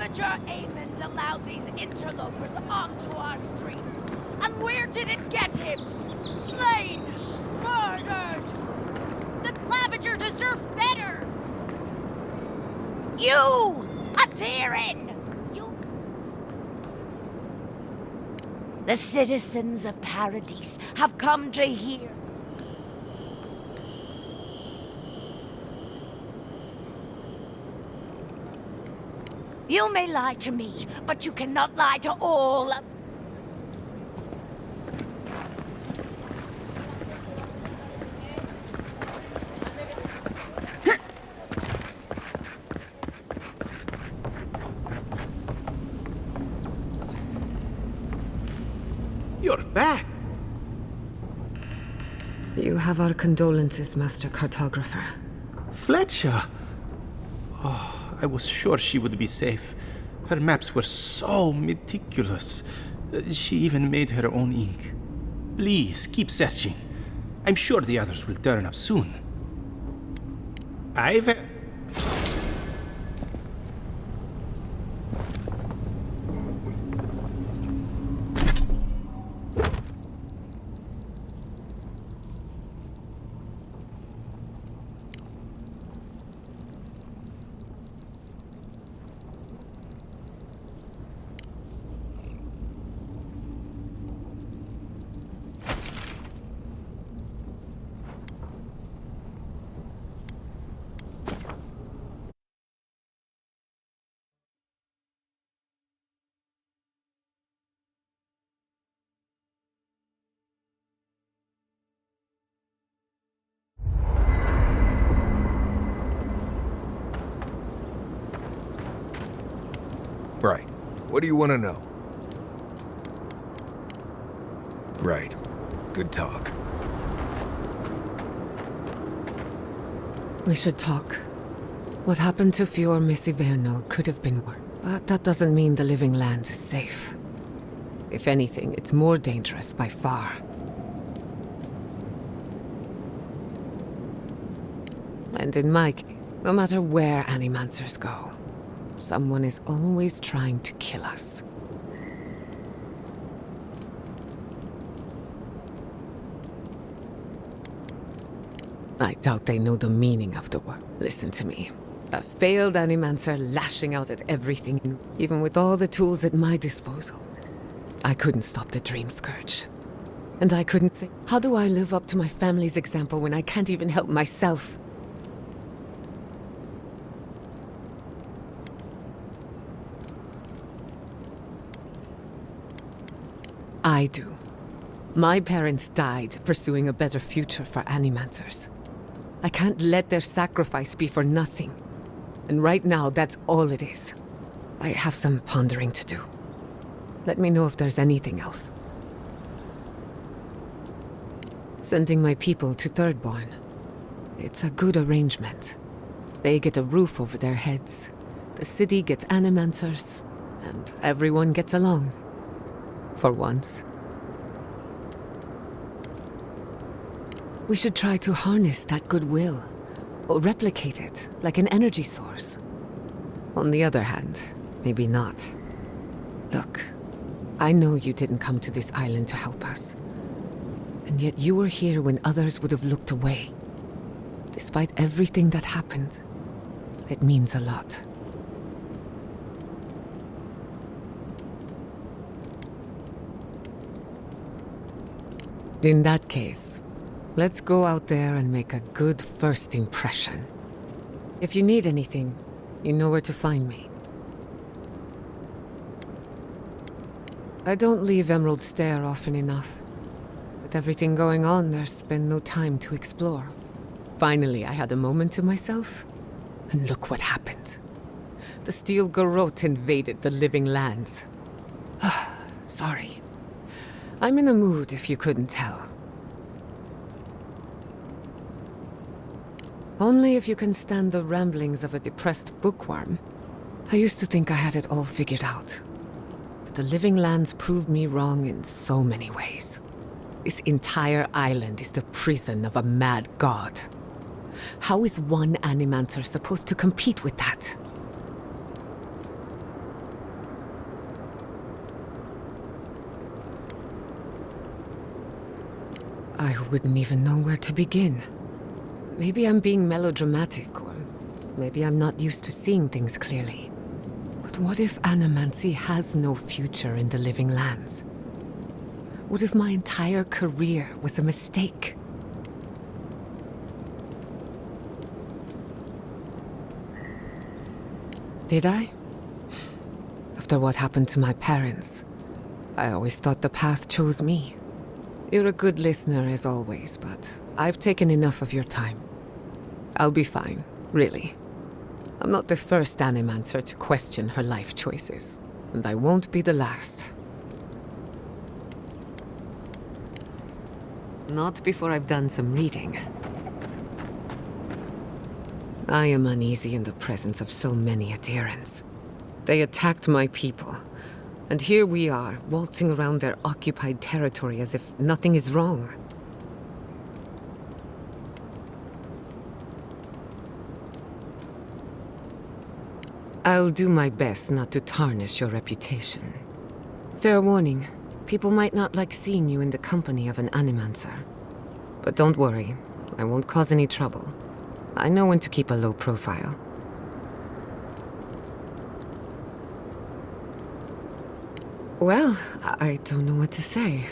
Ravager Aemond allowed these interlopers onto our streets. And where did it get him? Slain! Murdered! The Clavager deserved better! You! A Tyrion! You... The citizens of Paradise have come to hear. You may lie to me, but you cannot lie to all of... You're back! You have our condolences, Master Cartographer. Fletcher! Oh, I was sure she would be safe. Her maps were so meticulous. She even made her own ink. Please, keep searching. I'm sure the others will turn up soon. I've... Right. What do you want to know? Right. Good talk. We should talk. What happened to Fior Messiverno could have been worse. But that doesn't mean the living land is safe. If anything, it's more dangerous by far. And in my case, no matter where Animancers go, someone is always trying to kill us. I doubt they know the meaning of the word. Listen to me. A failed Animancer lashing out at everything, even with all the tools at my disposal. I couldn't stop the Dream Scourge. And I couldn't say, how do I live up to my family's example when I can't even help myself? I do. My parents died pursuing a better future for Animancers. I can't let their sacrifice be for nothing. And right now, that's all it is. I have some pondering to do. Let me know if there's anything else. Sending my people to Thirdborn. It's a good arrangement. They get a roof over their heads, the city gets Animancers, and everyone gets along. For once. We should try to harness that goodwill, or replicate it, like an energy source. On the other hand, maybe not. Look, I know you didn't come to this island to help us. And yet you were here when others would have looked away. Despite everything that happened, it means a lot. In that case, let's go out there and make a good first impression. If you need anything, you know where to find me. I don't leave Emerald Stair often enough. With everything going on, there's been no time to explore. Finally, I had a moment to myself, and look what happened. The Steel Garrote invaded the living lands. Sorry. I'm in a mood, if you couldn't tell. Only if you can stand the ramblings of a depressed bookworm. I used to think I had it all figured out. But the living lands proved me wrong in so many ways. This entire island is the prison of a mad god. How is one Animancer supposed to compete with that? I wouldn't even know where to begin. Maybe I'm being melodramatic, or maybe I'm not used to seeing things clearly. But what if animancy has no future in the living lands? What if my entire career was a mistake? Did I? After what happened to my parents, I always thought the path chose me. You're a good listener as always, but I've taken enough of your time. I'll be fine, really. I'm not the first Animancer to question her life choices, and I won't be the last. Not before I've done some reading. I am uneasy in the presence of so many adherents. They attacked my people, and here we are, waltzing around their occupied territory as if nothing is wrong. I'll do my best not to tarnish your reputation. Fair warning, people might not like seeing you in the company of an Animancer. But don't worry, I won't cause any trouble. I know when to keep a low profile. Well, I don't know what to say.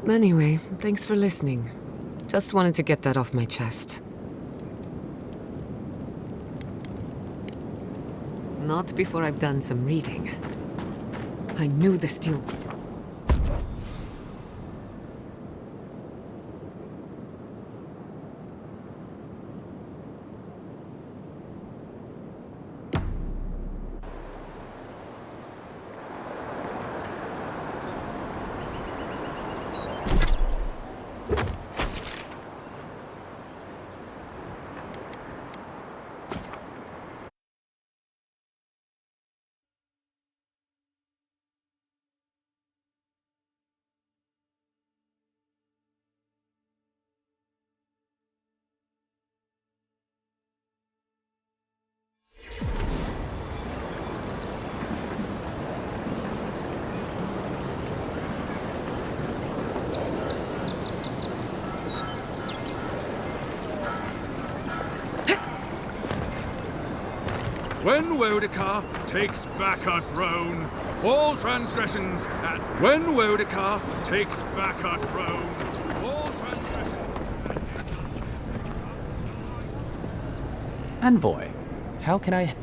Anyway, thanks for listening. Just wanted to get that off my chest. Not before I've done some reading. I knew the steel... When Wodekar takes back her throne, all transgressions at... When Wodekar takes back her throne, all transgressions... Envoy, how can I...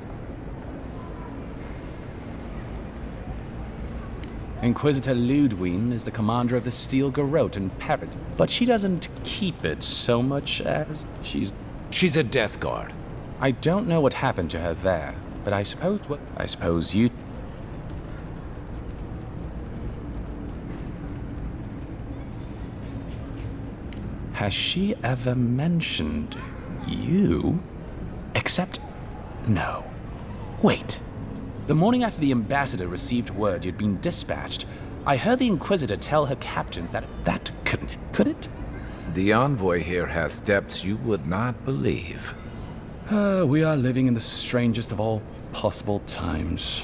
Inquisitor Ludwine is the commander of the Steel Garrote in Paris, but she doesn't keep it so much as She's a Death Guard. I don't know what happened to her there, but I suppose you... Has she ever mentioned you? Except... No. Wait. The morning after the ambassador received word you'd been dispatched, I heard the Inquisitor tell her captain that couldn't... Could it? The envoy here has depths you would not believe. We are living in the strangest of all possible times.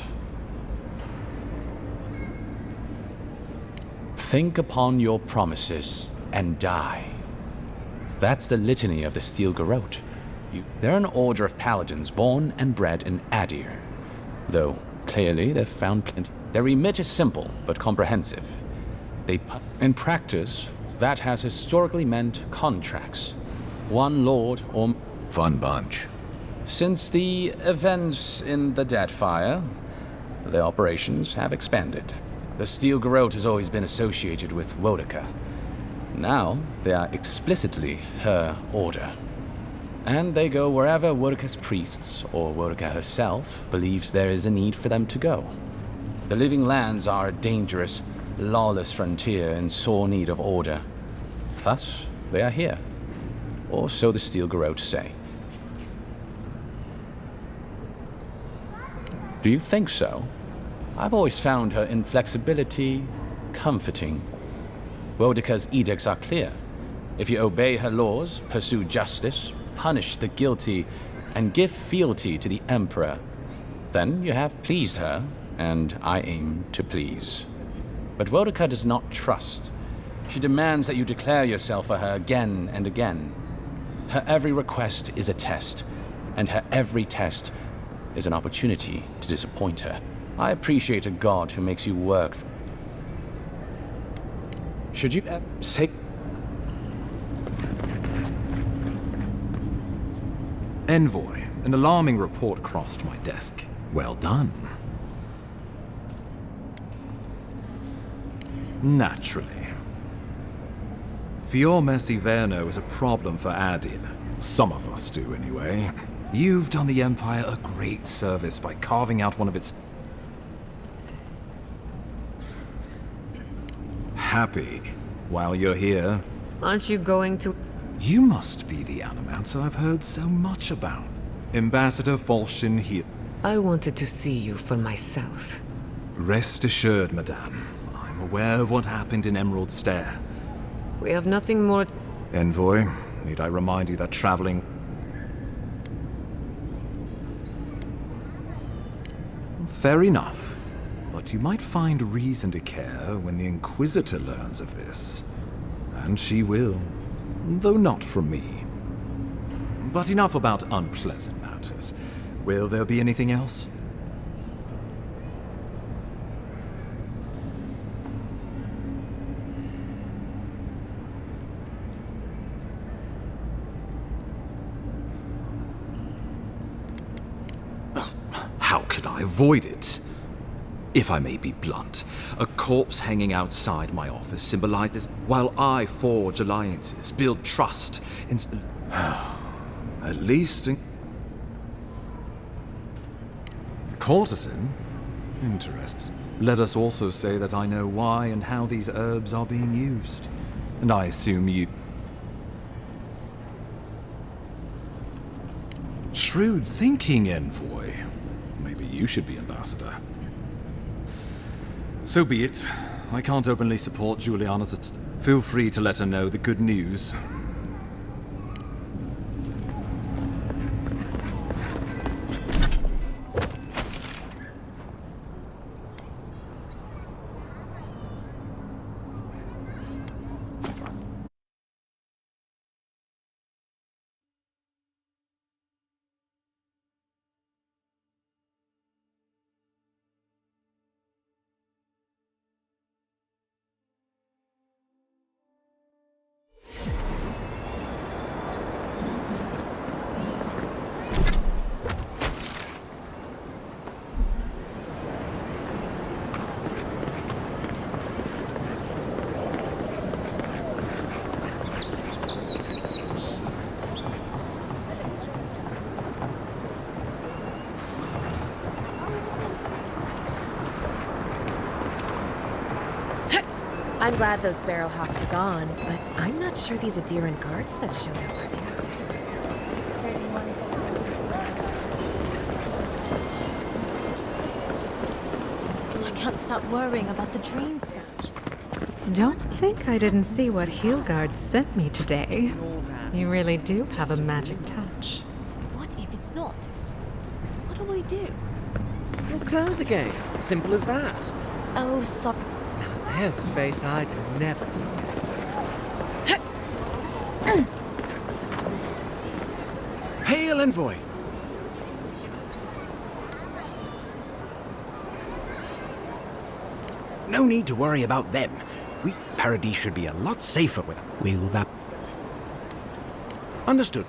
Think upon your promises and die. That's the litany of the Steel Garrote. They're an order of paladins born and bred in Adir. Though, clearly, they've found plenty. Their remit is simple, but comprehensive. In practice, that has historically meant contracts. One lord or... Fun bunch. Since the events in the Deadfire, the operations have expanded. The Steel Garrote has always been associated with Wodeka. Now, they are explicitly her order. And they go wherever Wodeka's priests, or Wodeka herself, believes there is a need for them to go. The Living Lands are a dangerous, lawless frontier in sore need of order. Thus, they are here. Or so the Steel Garrote say. Do you think so? I've always found her inflexibility comforting. Wodeka's edicts are clear. If you obey her laws, pursue justice, punish the guilty, and give fealty to the Emperor, then you have pleased her, and I aim to please. But Wodeka does not trust. She demands that you declare yourself for her again and again. Her every request is a test, and her every test is an opportunity to disappoint her. I appreciate a god who makes you work. Should you say... Envoy, an alarming report crossed my desk. Well done. Naturally. Fior-Messi Verno is a problem for Adin. Some of us do, anyway. You've done the Empire a great service by carving out one of its... Happy. While you're here, Aren't you going to... you must be the Animancer I've heard so much about. Ambassador Falshin here. I wanted to see you for myself. Rest assured, madame. I'm aware of what happened in Emerald Stair. We have nothing more... Envoy, need I remind you that traveling... Fair enough. But you might find reason to care when the Inquisitor learns of this. And she will. Though not from me. But enough about unpleasant matters. Will there be anything else? How can I avoid it? If I may be blunt, a corpse hanging outside my office symbolizes while I forge alliances, build trust, at least courtesan? Interesting. Let us also say that I know why and how these herbs are being used. And I assume you... Shrewd thinking, Envoy. Maybe you should be ambassador. So be it. I can't openly support Juliana's... Feel free to let her know the good news. I'm glad those sparrowhawks are gone, but I'm not sure these Adiran guards that showed up are here. I can't stop worrying about the dream scourge. Don't think I didn't see what Heelguard sent me today. You really do have a magic touch. What if it's not? What do we do? You'll close again. Simple as that. Oh, sorry. Now there's a face I'd never forget. Hail, Envoy! No need to worry about them. We Paradis should be a lot safer with them. Will that... Understood.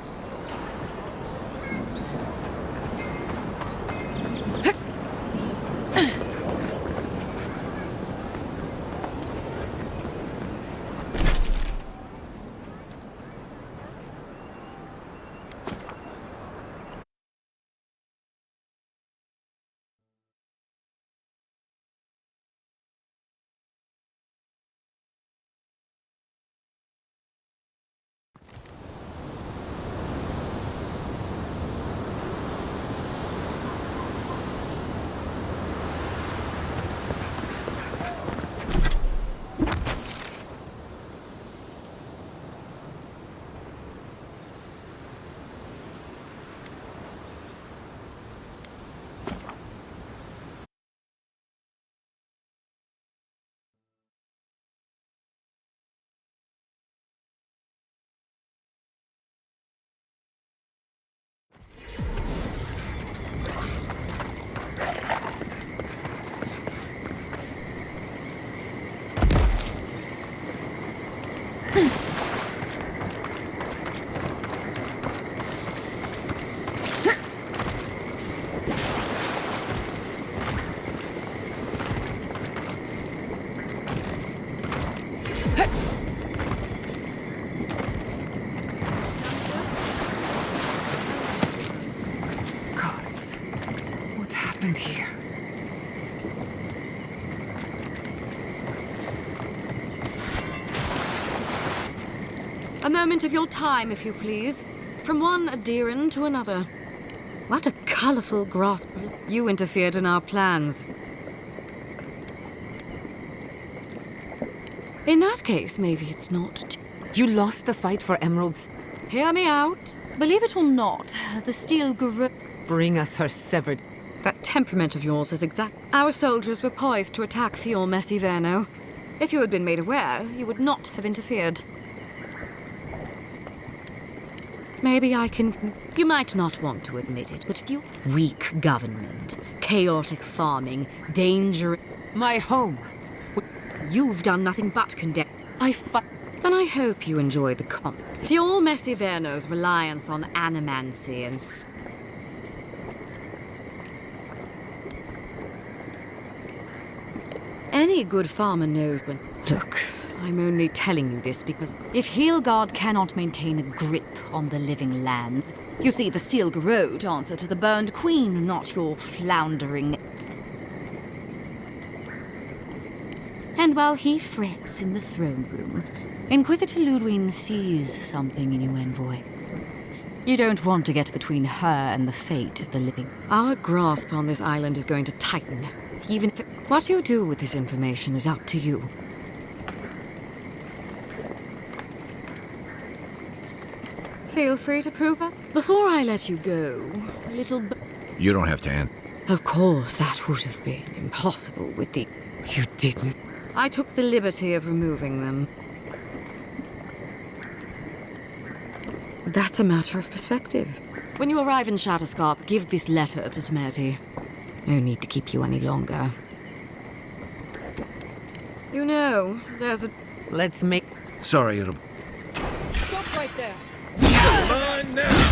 Gods, what happened here? A moment of your time, if you please. From one Adiran to another. What a colorful grasp. You interfered in our plans. In that case, maybe it's not. You lost the fight for emeralds. Hear me out. Believe it or not, the steel Bring us her severed. That temperament of yours is exact. Our soldiers were poised to attack Fior Messiverno. If you had been made aware, you would not have interfered. Maybe I can... You might not want to admit it, but few... Weak government, chaotic farming, danger... My home. You've done nothing but condemn... Then I hope you enjoy the Fior Messiverno's reliance on animancy and... Any good farmer knows when... Look, I'm only telling you this because if Heelgard cannot maintain a grip on the living lands, you see, the Steel Garrote answer to the Burned Queen, not your floundering... And while he frets in the throne room, Inquisitor Ludwig sees something in you, envoy. You don't want to get between her and the fate of the living. Our grasp on this island is going to tighten. Even if... What you do with this information is up to you. Feel free to prove us. Before I let you go, a little... You don't have to answer. Of course, that would have been impossible with the... You didn't. I took the liberty of removing them. That's a matter of perspective. When you arrive in Shatterscarp, give this letter to Temerity. No need to keep you any longer. You know, there's a... Let's make... Sorry, it'll... Stop right there! Come on now!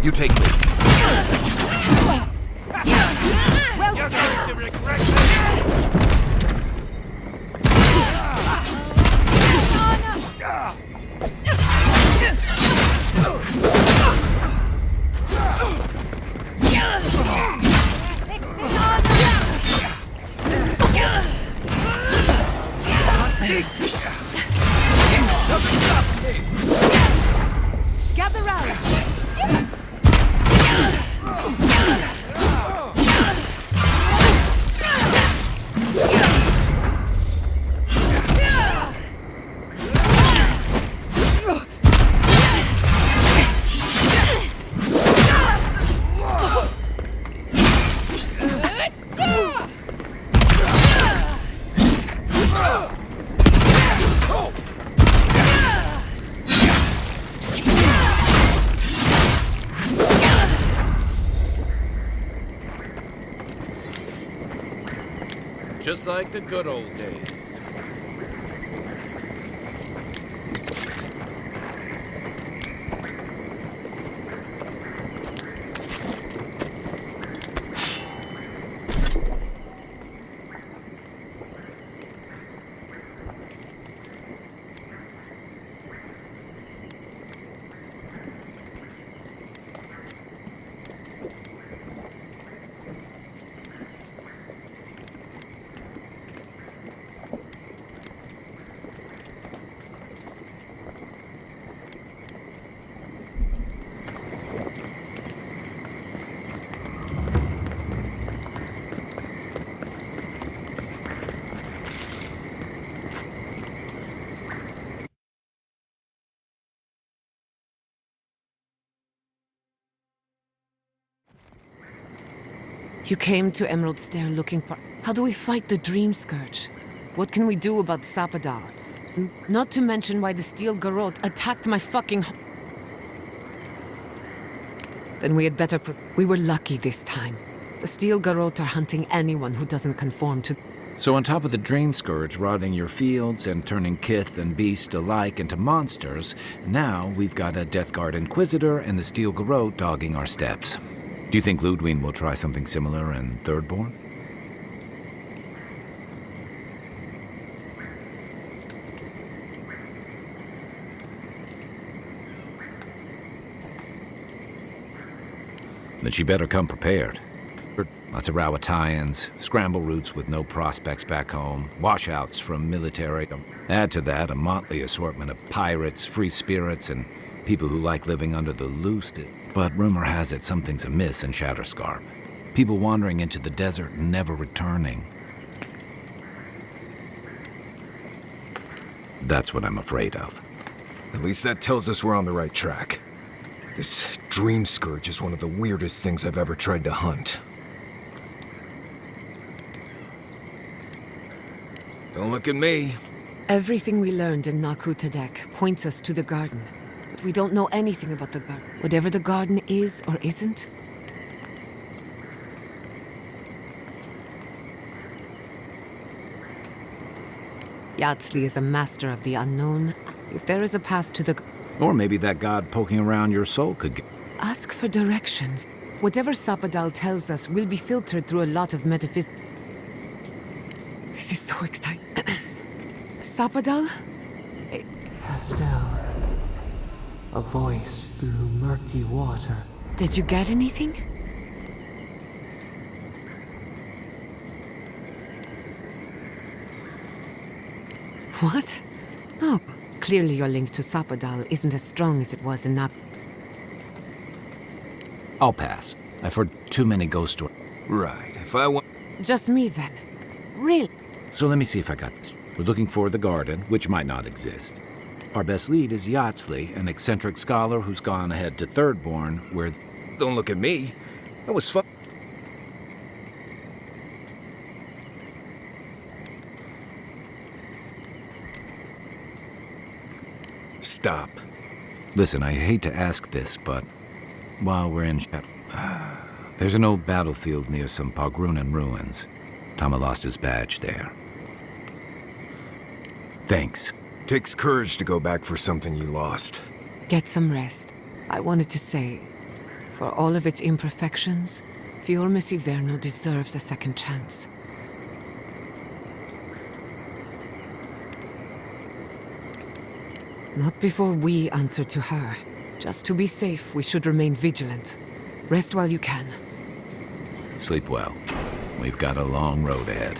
You take me. You're going to regret this! Gather round! Just like the good old days. You came to Emerald Stair looking for... How do we fight the Dream Scourge? What can we do about Sapadal? Not to mention why the Steel Garrote attacked my fucking... Then we had better... We were lucky this time. The Steel Garrote are hunting anyone who doesn't conform to... So on top of the Dream Scourge rotting your fields and turning kith and beast alike into monsters, now we've got a Death Guard Inquisitor and the Steel Garrote dogging our steps. Do you think Ludwig will try something similar in Thirdborn? Then she better come prepared. Lots of Rawatayans, scramble routes with no prospects back home, washouts from military. Add to that a motley assortment of pirates, free spirits, and people who like living under the loose. But rumor has it something's amiss in Shatterscarp. People wandering into the desert and never returning. That's what I'm afraid of. At least that tells us we're on the right track. This Dream Scourge is one of the weirdest things I've ever tried to hunt. Don't look at me. Everything we learned in Nakutadek points us to the garden. But we don't know anything about the garden. Whatever the garden is or isn't. Yardsley is a master of the unknown. If there is a path to the... Or maybe that god poking around your soul could get... Ask for directions. Whatever Sapadal tells us will be filtered through a lot of metaphysics. This is so exciting. Sapadal? Pastel. A voice through murky water. Did you get anything? What? No. Clearly your link to Sapadal isn't as strong as it was in Nak... I'll pass. I've heard too many ghost stories. Right, if I want... Just me then. Really? So let me see if I got this. We're looking for the garden, which might not exist. Our best lead is Yardsley, an eccentric scholar who's gone ahead to Thirdborn, where... Don't look at me. That was fun. Stop. Listen, I hate to ask this, but while we're in there's an old battlefield near some Pogrunan ruins. Tama lost his badge there. Thanks. Takes courage to go back for something you lost. Get some rest. I wanted to say, for all of its imperfections, Fiormes Iverno deserves a second chance. Not before we answer to her. Just to be safe, we should remain vigilant. Rest while you can. Sleep well. We've got a long road ahead.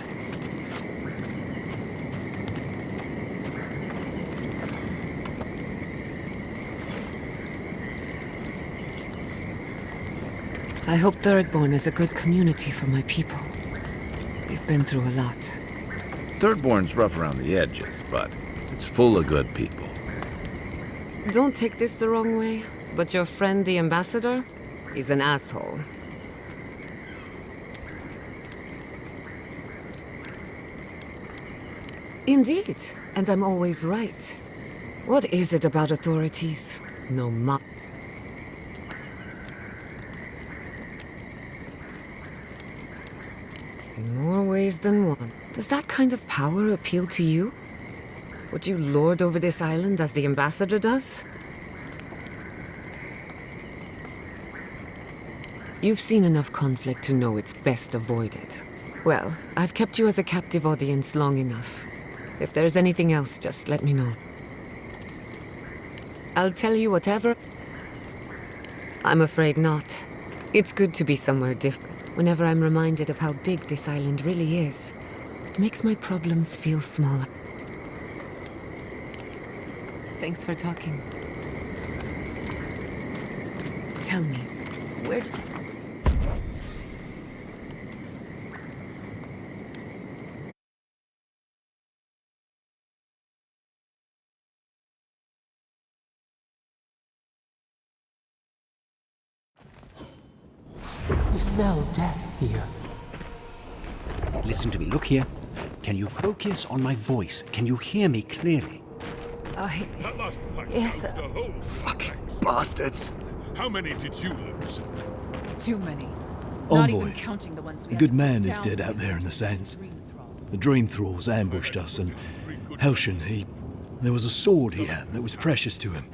I hope Thirdborn is a good community for my people. We've been through a lot. Thirdborn's rough around the edges, but it's full of good people. Don't take this the wrong way, but your friend the ambassador, he's an asshole. Indeed, and I'm always right. What is it about authorities? No ma- In more ways than one. Does that kind of power appeal to you? Would you lord over this island as the ambassador does? You've seen enough conflict to know it's best avoided. Well, I've kept you as a captive audience long enough. If there's anything else, just let me know. I'll tell you whatever. I'm afraid not. It's good to be somewhere different. Whenever I'm reminded of how big this island really is, it makes my problems feel smaller. Thanks for talking. Tell me, where did... You smell death here. Listen to me. Look here. Can you focus on my voice? Can you hear me clearly? Yes. Fucking bastards. How many did you lose? Too many. Not Envoy, even counting the ones we a had good to man put is down dead out because there in of the sands. dream thralls. The Dream Thralls ambushed us, and Helshin, there was a sword he had that was precious to him.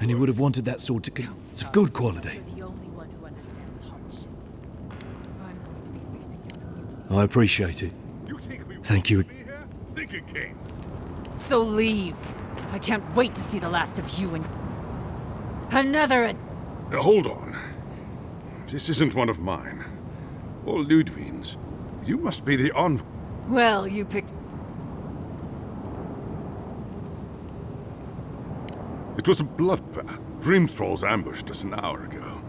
And he would have wanted that sword to It's of good quality. You're the only one who understands hardship. I'm going to be facing down immunity. I appreciate it. Thank you. Think again. So leave. I can't wait to see the last of you and another. Hold on. This isn't one of mine. Or Ludwig's. You must be the envoy. Well, you picked. It was a bloodbath. Dream Thralls ambushed us an hour ago.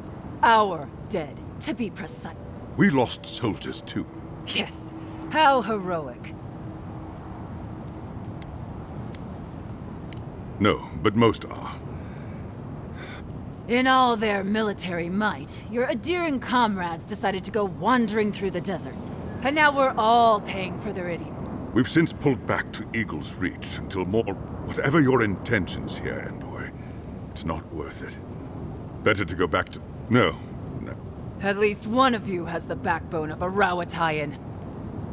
Our dead, to be precise. We lost soldiers too. Yes. How heroic. No, but most are. In all their military might, your Adiran comrades decided to go wandering through the desert. And now we're all paying for their idiot. We've since pulled back to Eagle's Reach until more... Whatever your intentions here, Envoy, it's not worth it. Better to go back to... No. At least one of you has the backbone of a Rawatayan.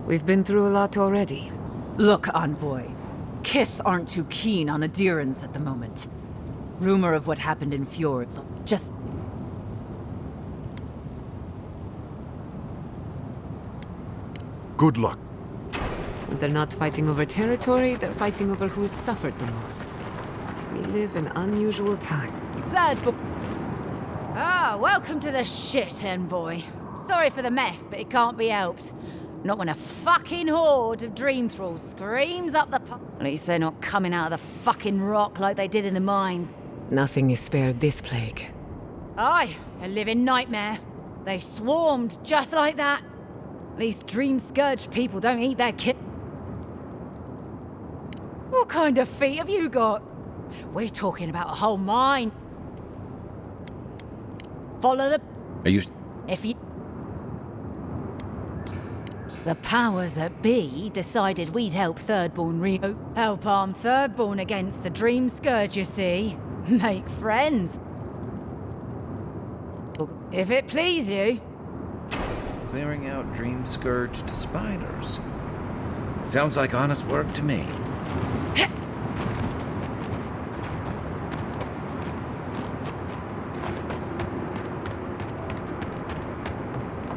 We've been through a lot already. Look, Envoy. Kith aren't too keen on Adirans at the moment. Rumor of what happened in Fjords just... Good luck. They're not fighting over territory, they're fighting over who's suffered the most. We live in unusual time. Welcome to the shit, Envoy. Sorry for the mess, but it can't be helped. Not when a fucking horde of Dream Thralls screams up the At least they're not coming out of the fucking rock like they did in the mines. Nothing is spared this plague. Aye, a living nightmare. They swarmed just like that. At least Dream Scourge people don't eat their kit. What kind of feet have you got? We're talking about a whole mine. Follow the... Are you... If you... The powers that be decided we'd help Thirdborn help arm Thirdborn against the Dream Scourge, you see. Make friends. If it please you. Clearing out Dream Scourged spiders. Sounds like honest work to me.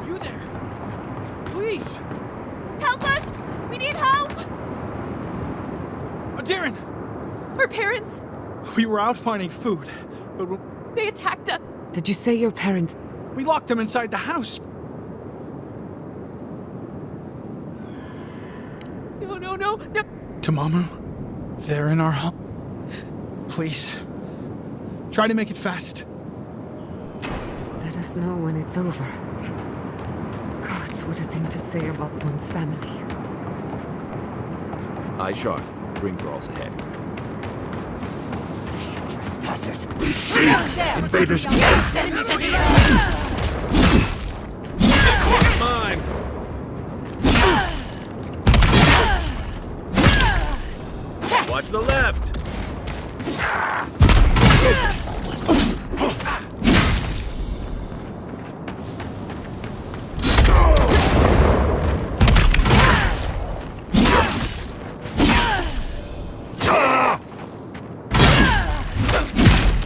You there? Please! Help us! We need help! Oh, Darren! Our parents, We were out finding food, but they attacked us. Did you say your parents... we locked them inside the house. No. Tamamu, they're in our home. Please, try to make it fast. Let us know when it's over. Gods, what a thing to say about one's family. Eye shot. Dream Thralls ahead. Trespassers. Invaders! Mine! Watch the left!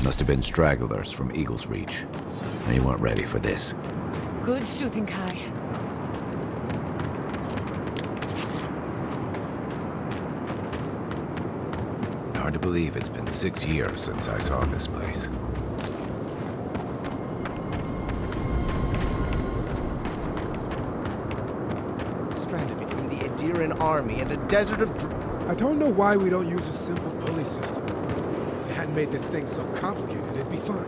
Must have been stragglers from Eagle's Reach. They weren't ready for this. Good shooting, Kai. Hard to believe it's been 6 years since I saw this place. Stranded between the Adiran army and a desert of... I don't know why we don't use a simple pulley system. If we hadn't made this thing so complicated, it'd be fine.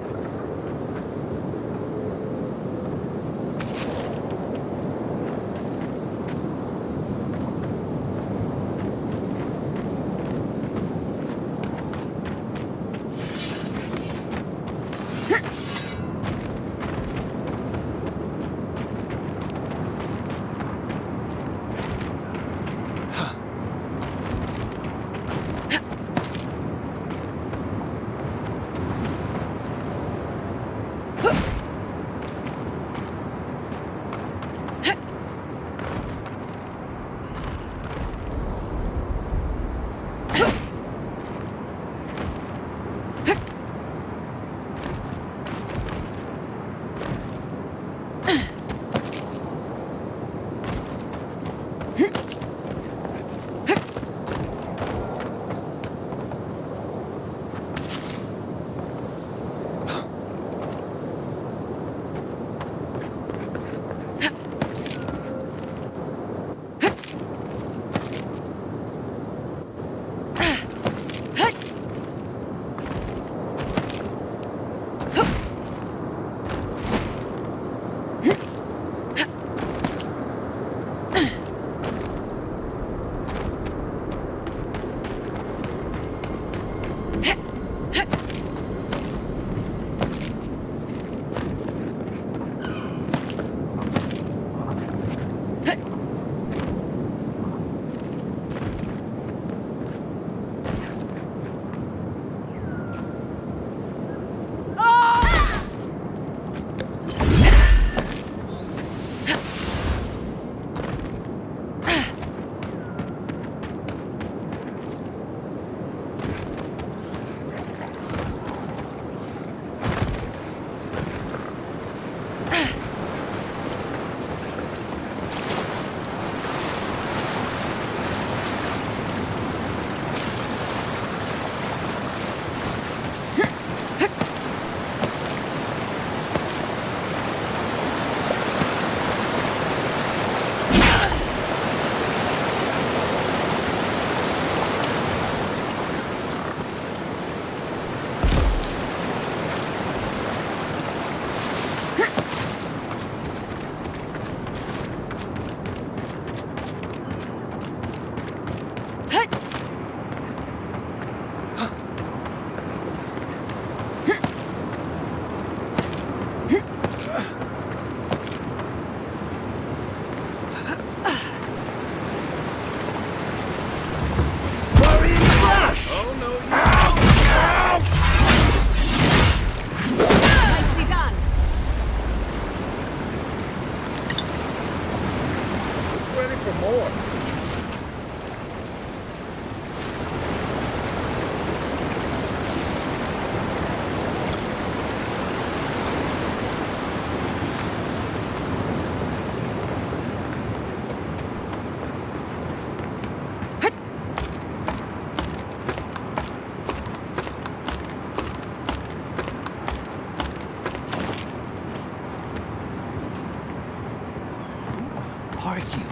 are you?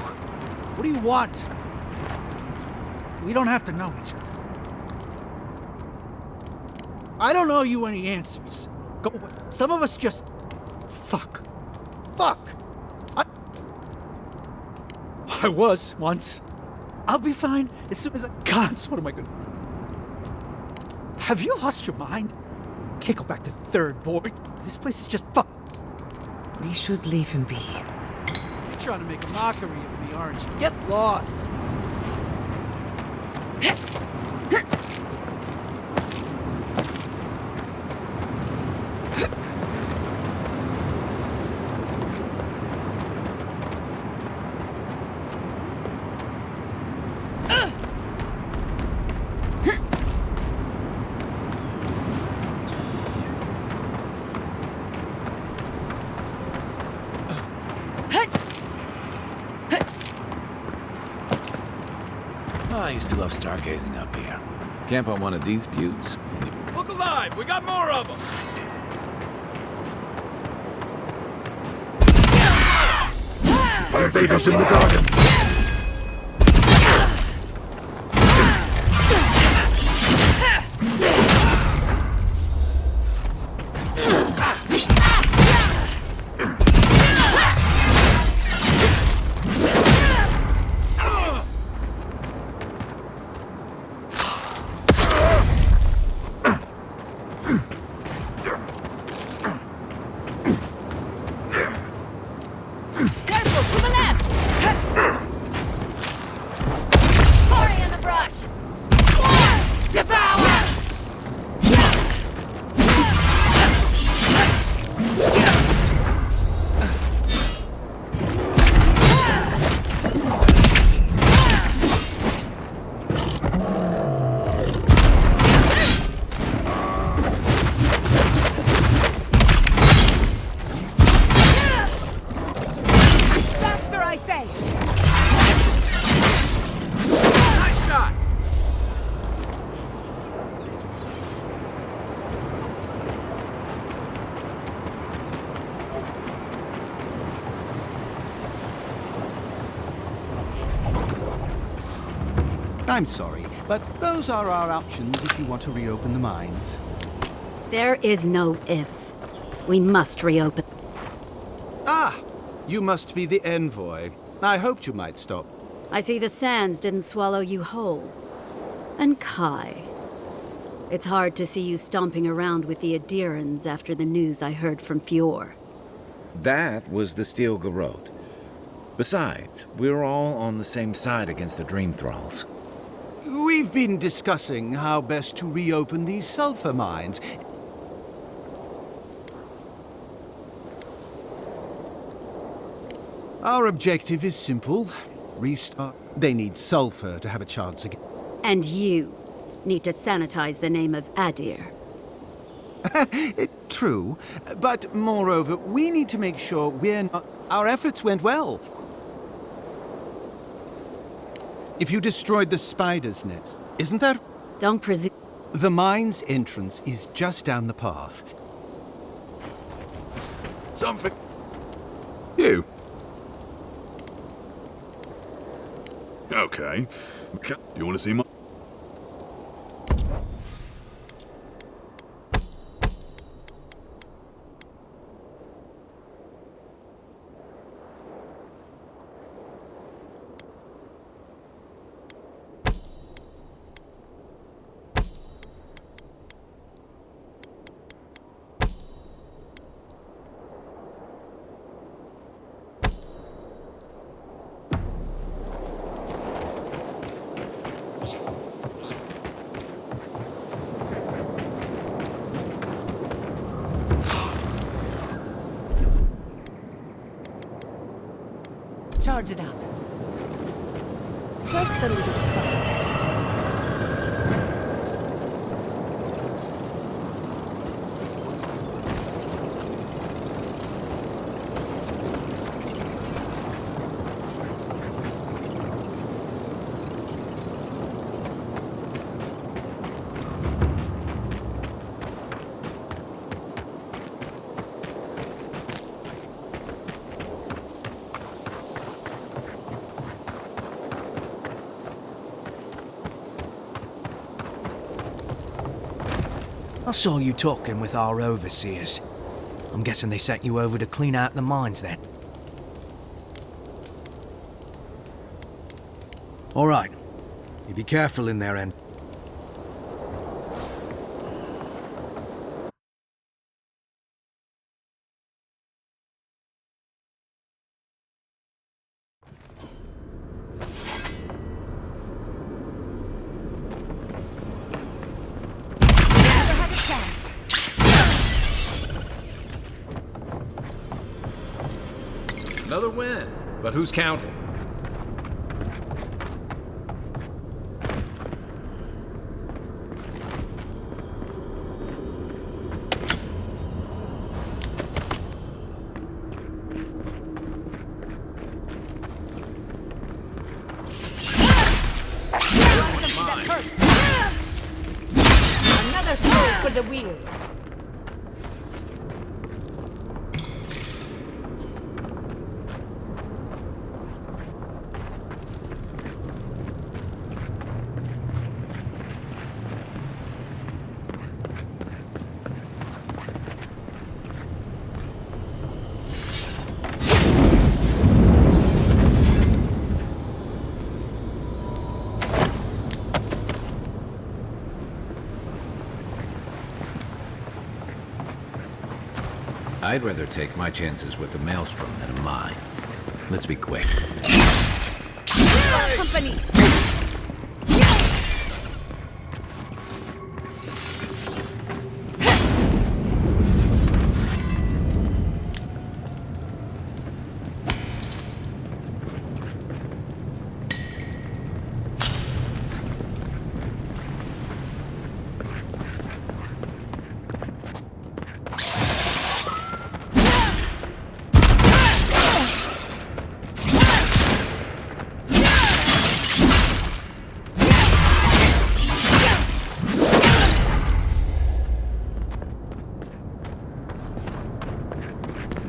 What do you want? We don't have to know each other. I don't owe you any answers. Go away. Some of us just... Fuck. I was, once. I'll be fine as soon as I... God, what am I gonna... Have you lost your mind? Can't go back to Third Board. This place is just fuck. We should leave him be. You're trying to make a mockery of me, aren't you? Get lost. I used to love stargazing up here. Camp on one of these buttes. Look alive! We got more of them! Invaders in the garden! I'm sorry, but those are our options if you want to reopen the mines. There is no if. We must reopen. Ah! You must be the envoy. I hoped you might stop. I see the sands didn't swallow you whole. And Kai. It's hard to see you stomping around with the Adirans after the news I heard from Fior. That was the Steel Garrote. Besides, we're all on the same side against the Dream Thralls. We've been discussing how best to reopen these sulfur mines. Our objective is simple. Restart. They need sulfur to have a chance again. And you need to sanitize the name of Adir. True. But moreover, we need to make sure we're not... Our efforts went well. If you destroyed the spider's nest, isn't that... Don't presume... The mine's entrance is just down the path. Something... You. Okay. You want to see my... Charge it up. Just a little spark. saw you talking with our overseers. I'm guessing they sent you over to clean out the mines then. All right. You be careful in there, and Another win. But who's counting? Another soul for the wheel. I'd rather take my chances with a maelstrom than a mine. Let's be quick. Company.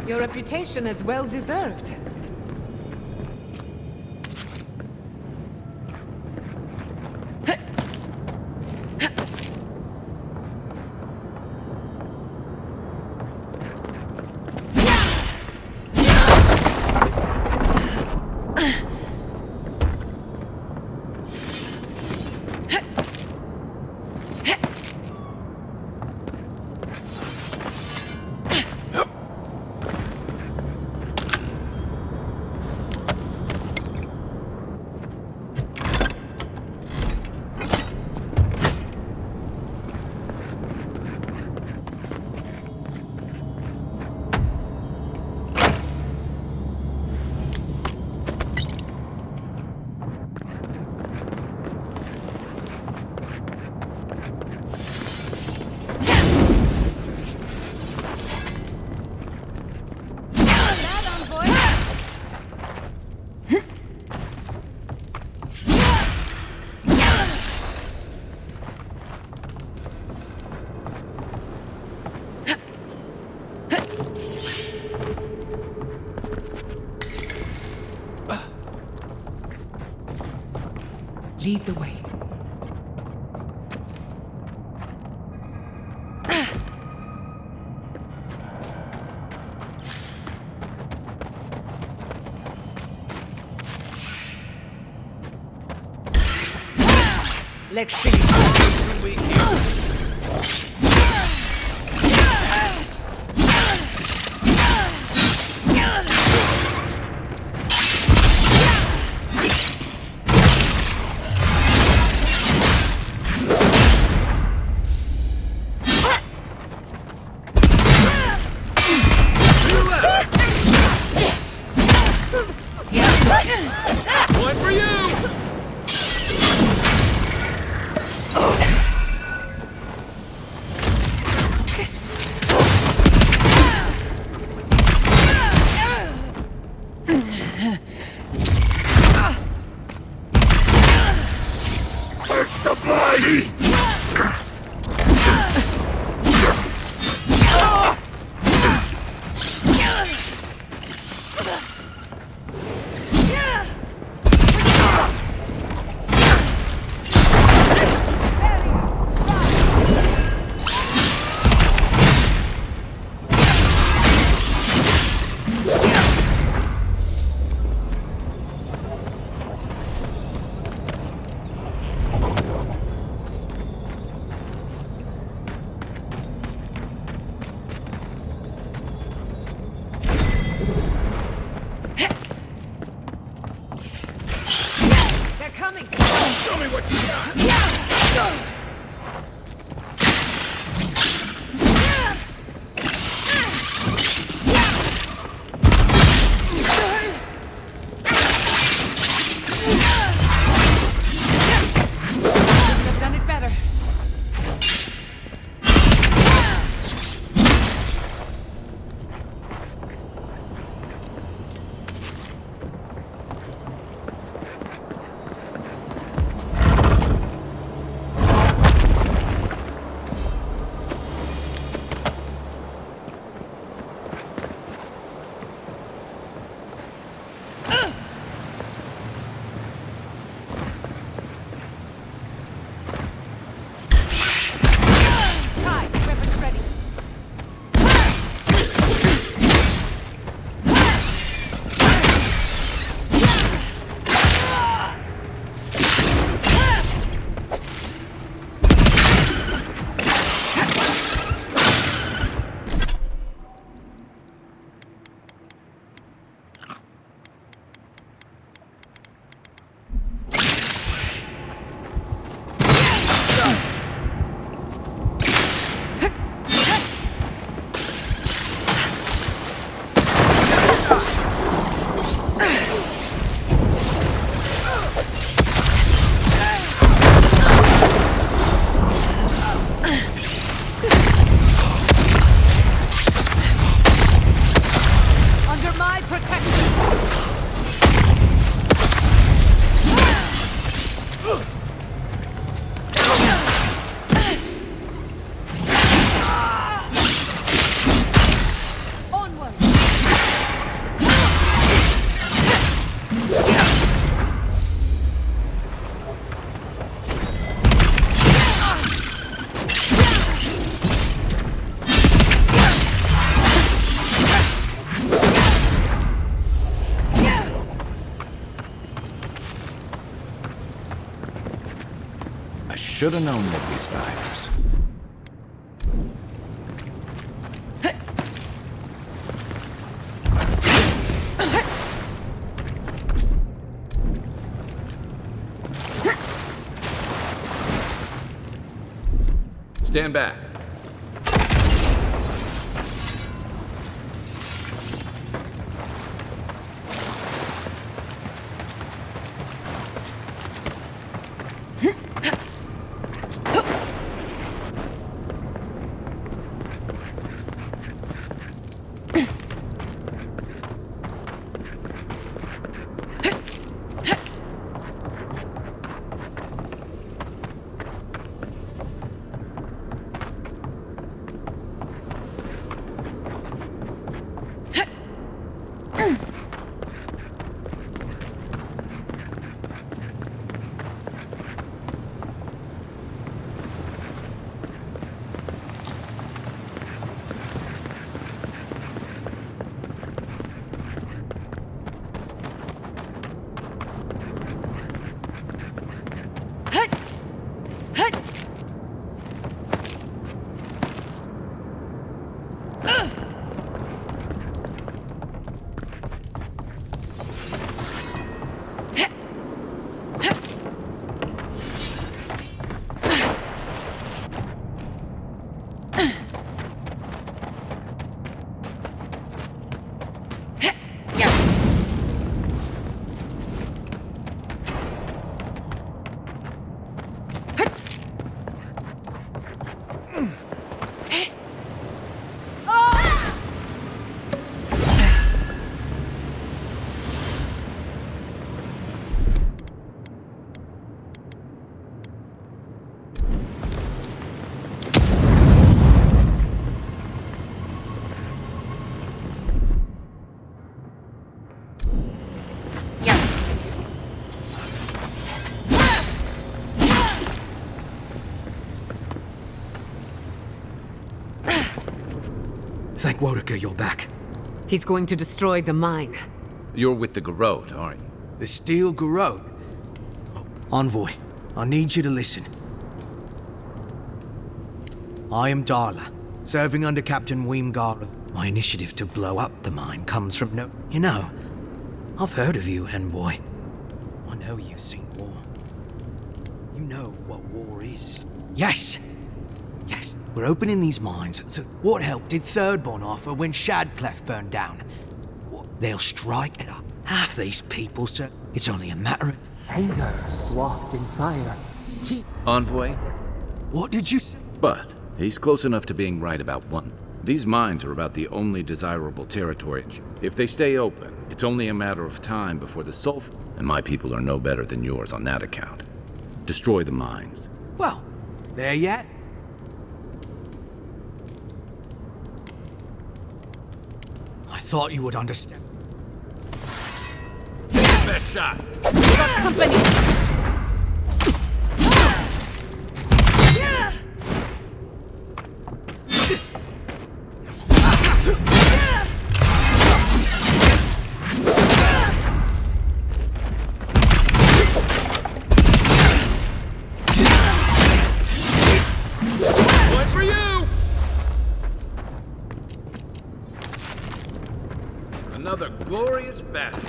Your reputation is well deserved. Lead the way. Let's finish. One for you! Should have known there'd be spiders. Stand back. Thank Wodaka you're back. He's going to destroy the mine. You're with the Garrote, aren't you? The Steel Garrote? Oh, Envoy, I need you to listen. I am Darla, serving under Captain Weemgar. My initiative to blow up the mine comes from no... You know, I've heard of you, Envoy. I know you've seen war. You know what war is. Yes! Yes, we're opening these mines, so what help did Thirdborn offer when Shadclef burned down? They'll strike it up. Half these people, sir, it's only a matter of... Anger swathed in fire. Envoy? What did you say? But he's close enough to being right about one. These mines are about the only desirable territory. If they stay open, it's only a matter of time before the sulfur... And my people are no better than yours on that account. Destroy the mines. Well, there yet? I thought you would understand. Best shot! Company! One for you! Another glorious battle.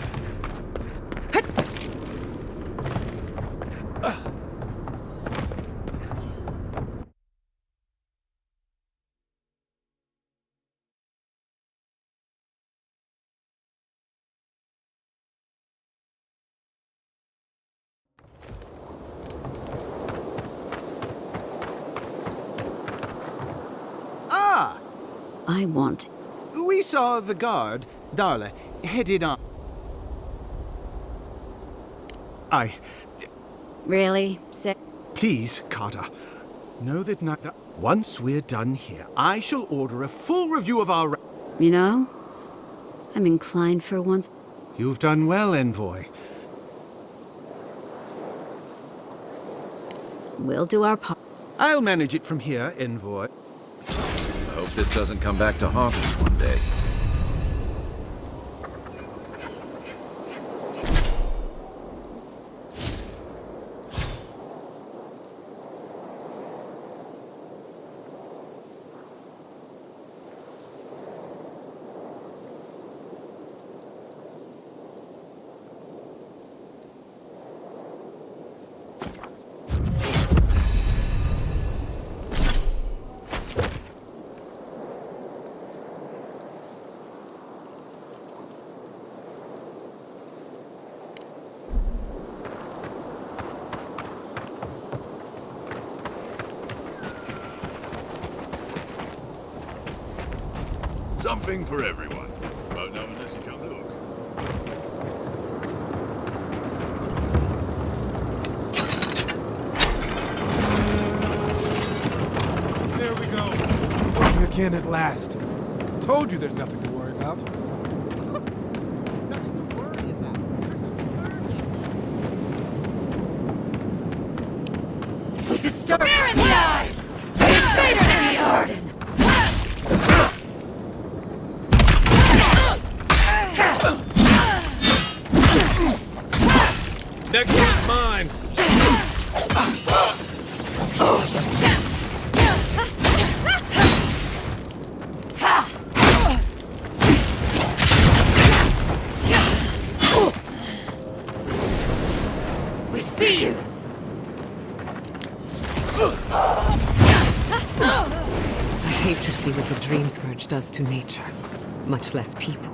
Ah! I want... We saw the guard, Darla, headed on. Really? Please, Carter. Know that once we're done here, I shall order a full review of our... You know, I'm inclined for once... You've done well, Envoy. We'll do our part. I'll manage it from here, Envoy. I hope this doesn't come back to haunt us one day. Something for everyone. Won't know unless you come look. There we go. Working again at last. Told you there's nothing to worry about. Disturb fear in the eyes! Invader in the garden! Next one's mine. We see you! I hate to see what the Dream Scourge does to nature, much less people.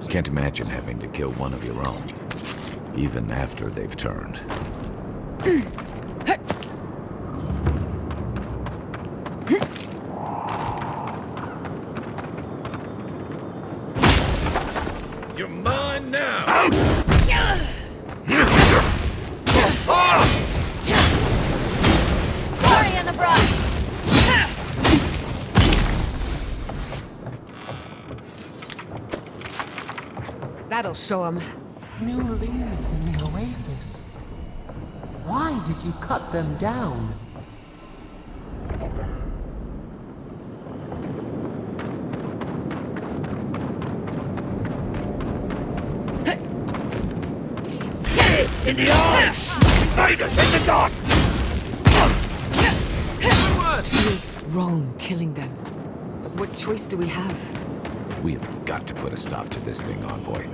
Can't imagine having to kill one of your own, even after they've turned. You're mine now. Glory in the brush! That'll show him. New leaves in the oasis. Why did you cut them down? In the eyes! Invaders in the dark! Feels wrong killing them. But what choice do we have? We have got to put a stop to this thing, Envoy.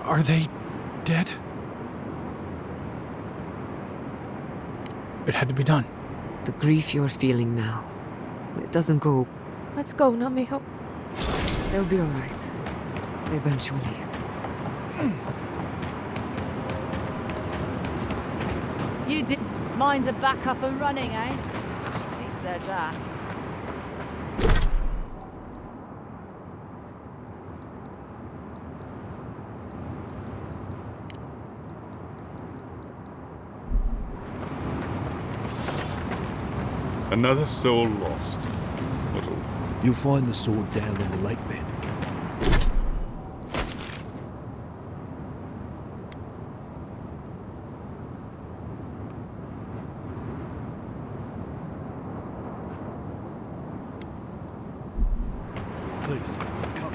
Are they dead? It had to be done. The grief you're feeling now, it doesn't go... Let's go, Namiho. They'll be all right. Eventually. You did. Mine's are back up and running, eh? He says that. Another soul lost. What all? You'll find the sword down in the lake bed. Please, come.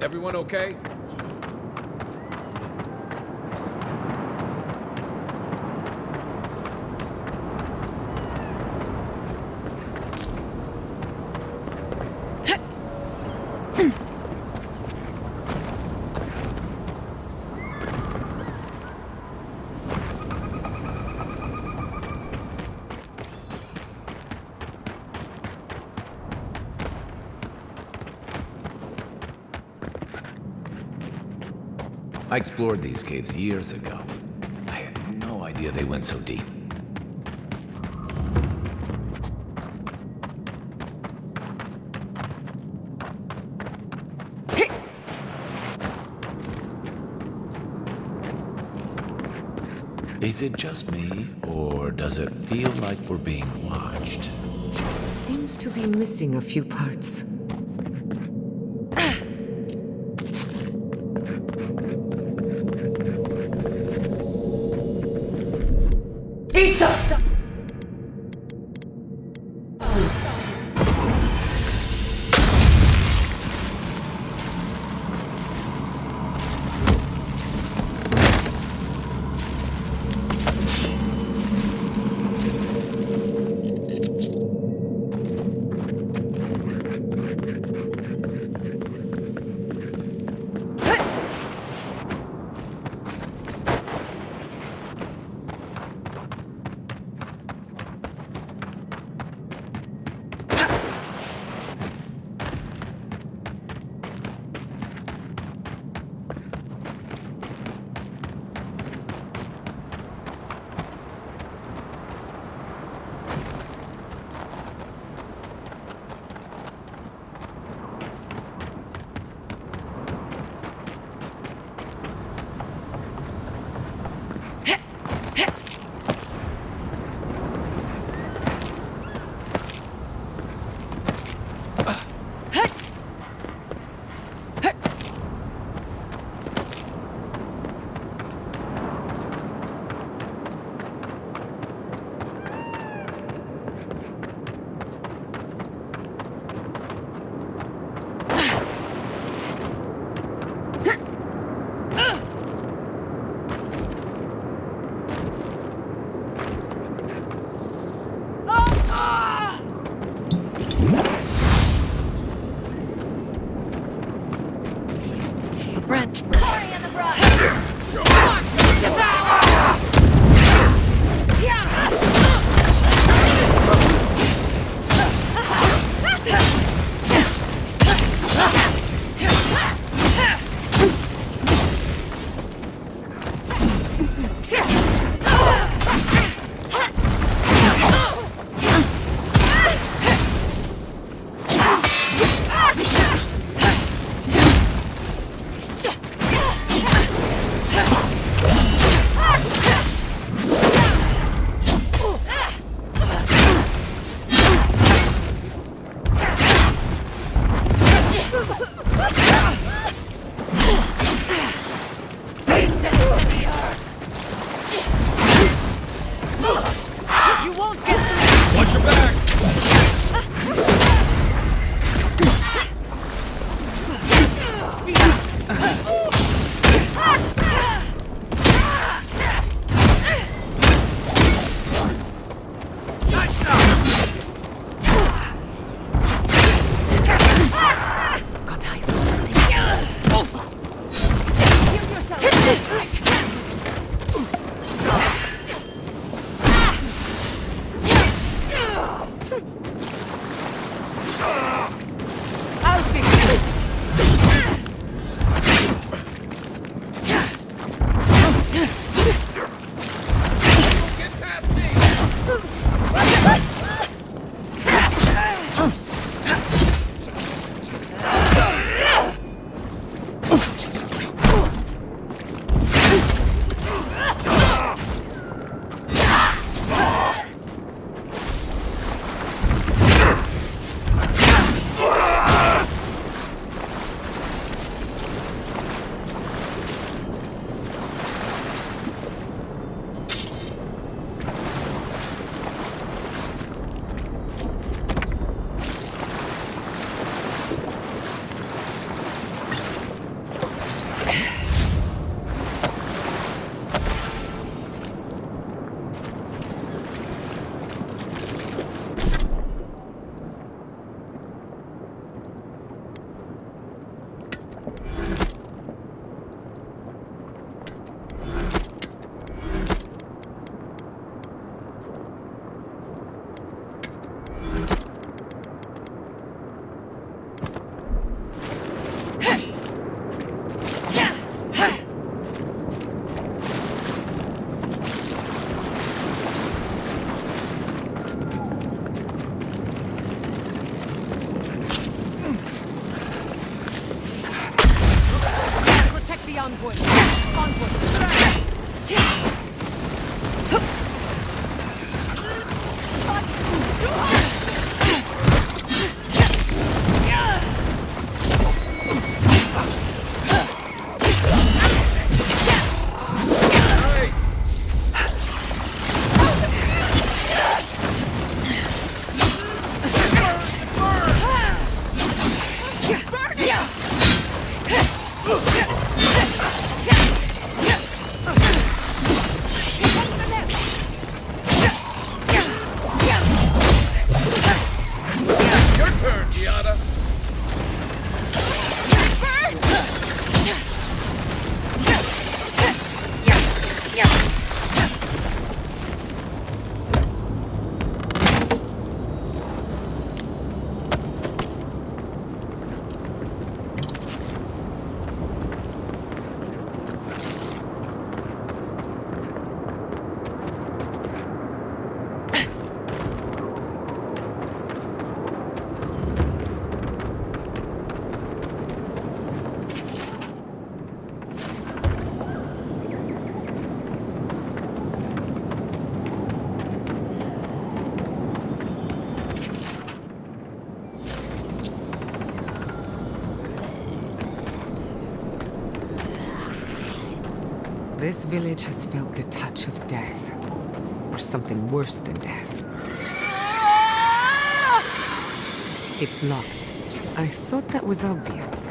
Everyone okay? I explored these caves years ago. I had no idea they went so deep. Is it just me, or does it feel like we're being watched? Seems to be missing a few parts. onward! Onward! This village has felt the touch of death. Or something worse than death. It's locked. I thought that was obvious.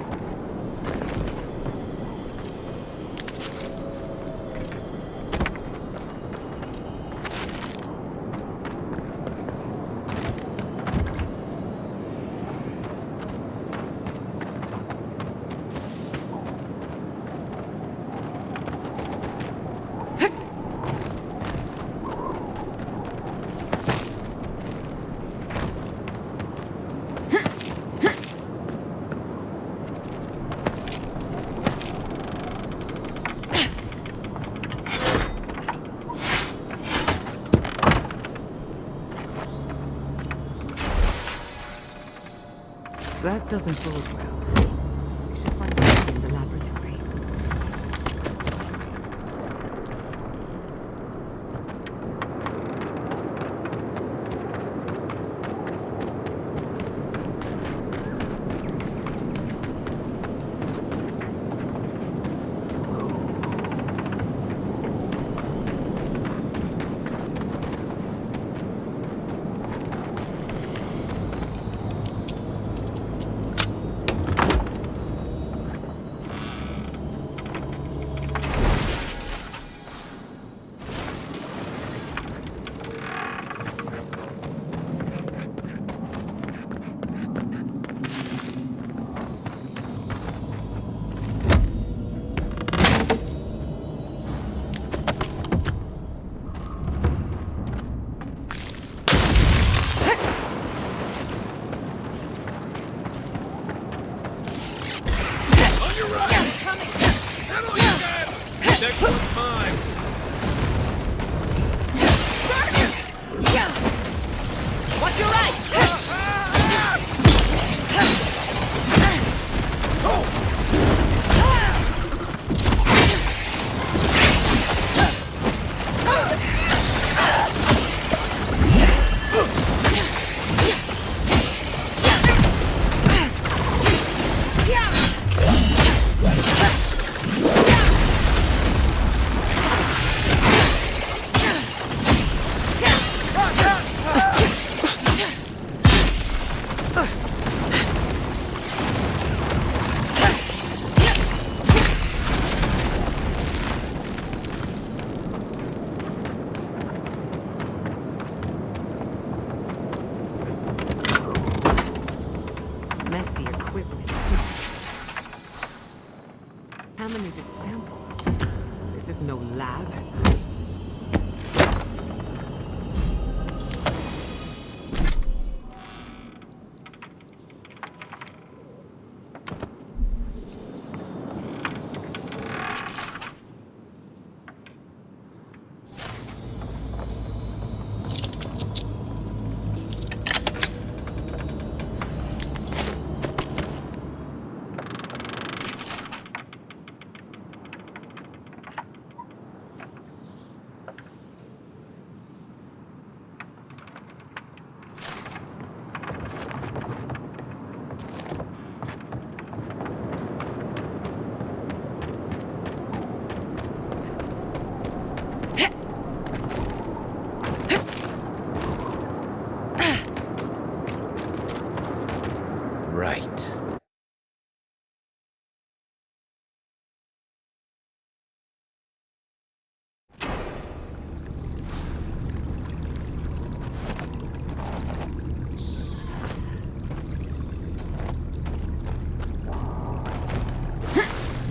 That doesn't bode well. We should find out in the laboratory. Next one's mine. Watch your right! Messy equipment. Contaminated samples. This is no lab.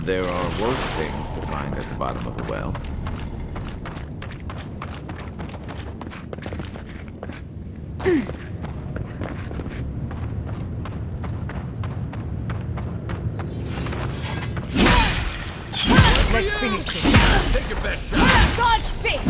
There are worse things to find at the bottom of the well. Let's finish this. Take your best shot. Dodge this!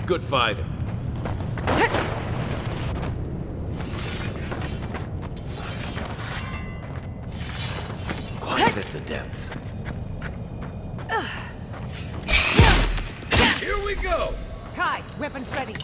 Good fighting. Quiet as the depths. Here we go! Kai, weapons ready.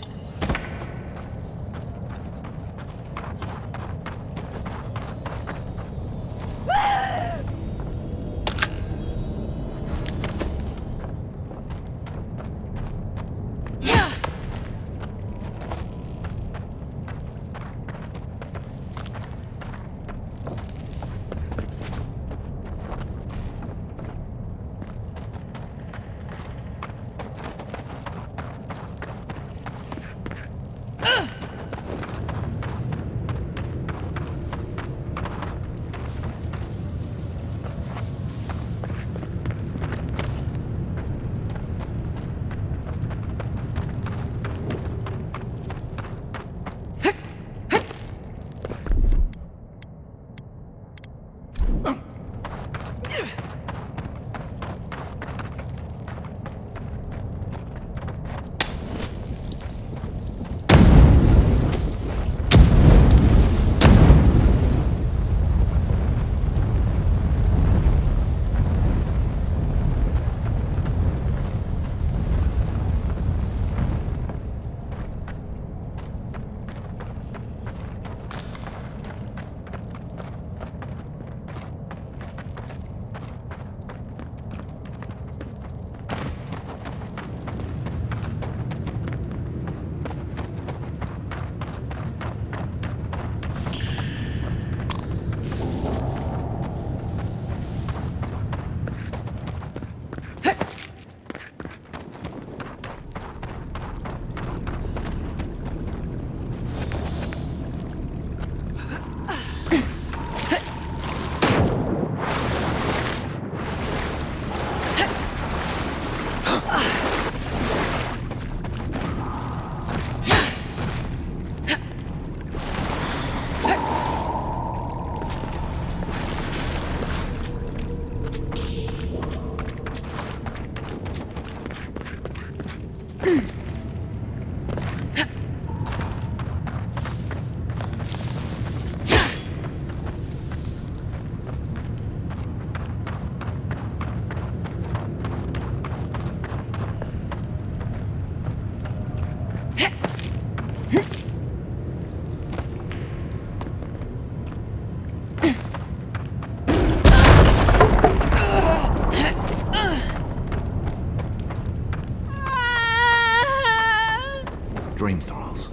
Dream thralls.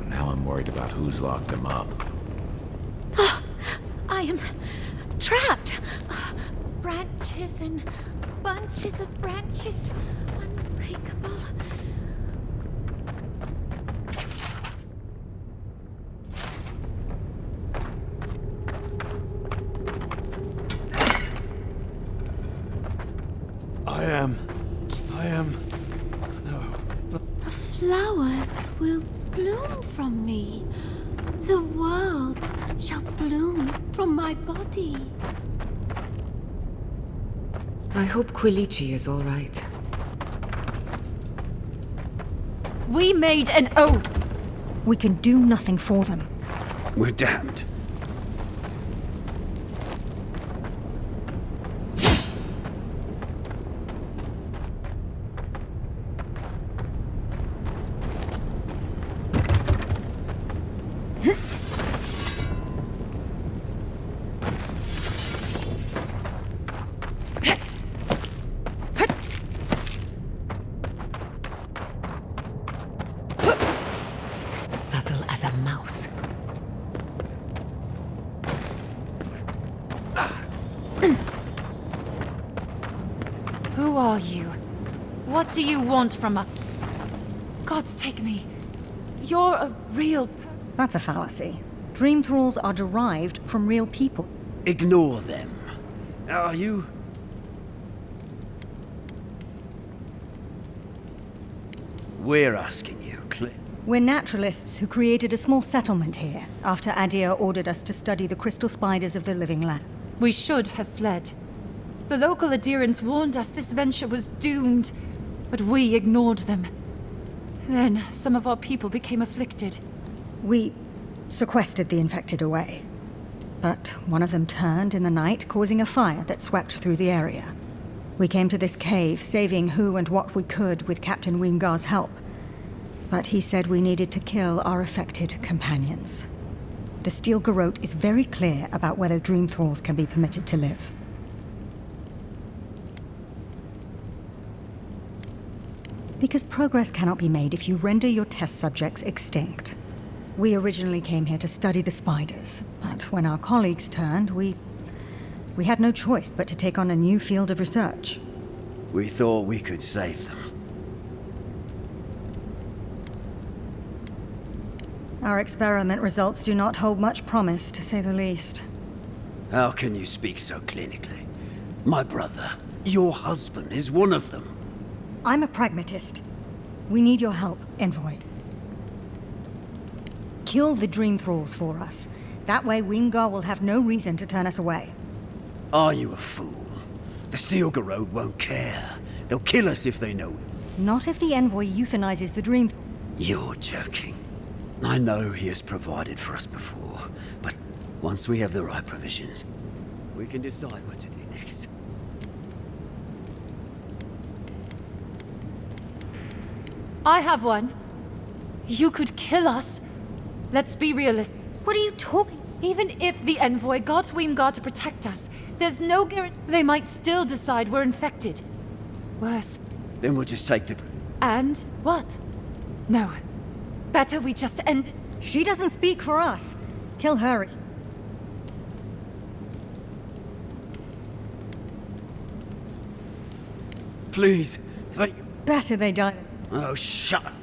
Now I'm worried about who's locked them up. I am trapped. Branches and bunches of branches. Unbreakable. The flowers will bloom from me. The world shall bloom from my body. I hope Quilici is all right. We made an oath. We can do nothing for them. We're damned. Subtle as mouse. Who are you? What do you want from us? Gods take me. You're a real... That's a fallacy. Dream thralls are derived from real people. Ignore them. Are you? We're asking you, Clint. We're naturalists who created a small settlement here after Adir ordered us to study the crystal spiders of the living land. We should have fled. The local adherents warned us this venture was doomed, but we ignored them. Then some of our people became afflicted. We sequestered the infected away. But one of them turned in the night, causing a fire that swept through the area. We came to this cave, saving who and what we could with Captain Weemgar's help. But he said we needed to kill our affected companions. The Steel Garrote is very clear about whether Dream Thralls can be permitted to live. Because progress cannot be made if you render your test subjects extinct. We originally came here to study the spiders, but when our colleagues turned, we had no choice but to take on a new field of research. We thought we could save them. Our experiment results do not hold much promise, to say the least. How can you speak so clinically? My brother, your husband, is one of them. I'm a pragmatist. We need your help, Envoy. Kill the Dream Thralls for us. That way Weemgar will have no reason to turn us away. Are you a fool? The Steel Garrote won't care. They'll kill us if they know. Not if the Envoy euthanizes the Dream... You're joking. I know he has provided for us before, but once we have the right provisions, we can decide what to do next. I have one. You could kill us. Let's be realistic. What are you talking? Even if the Envoy got Weemgar to protect us, there's no guarantee they might still decide we're infected. Worse. Then we'll just take the... And what? No. Better we just end it. She doesn't speak for us. Kill her. Please, thank you. Better they die. Oh, shut up.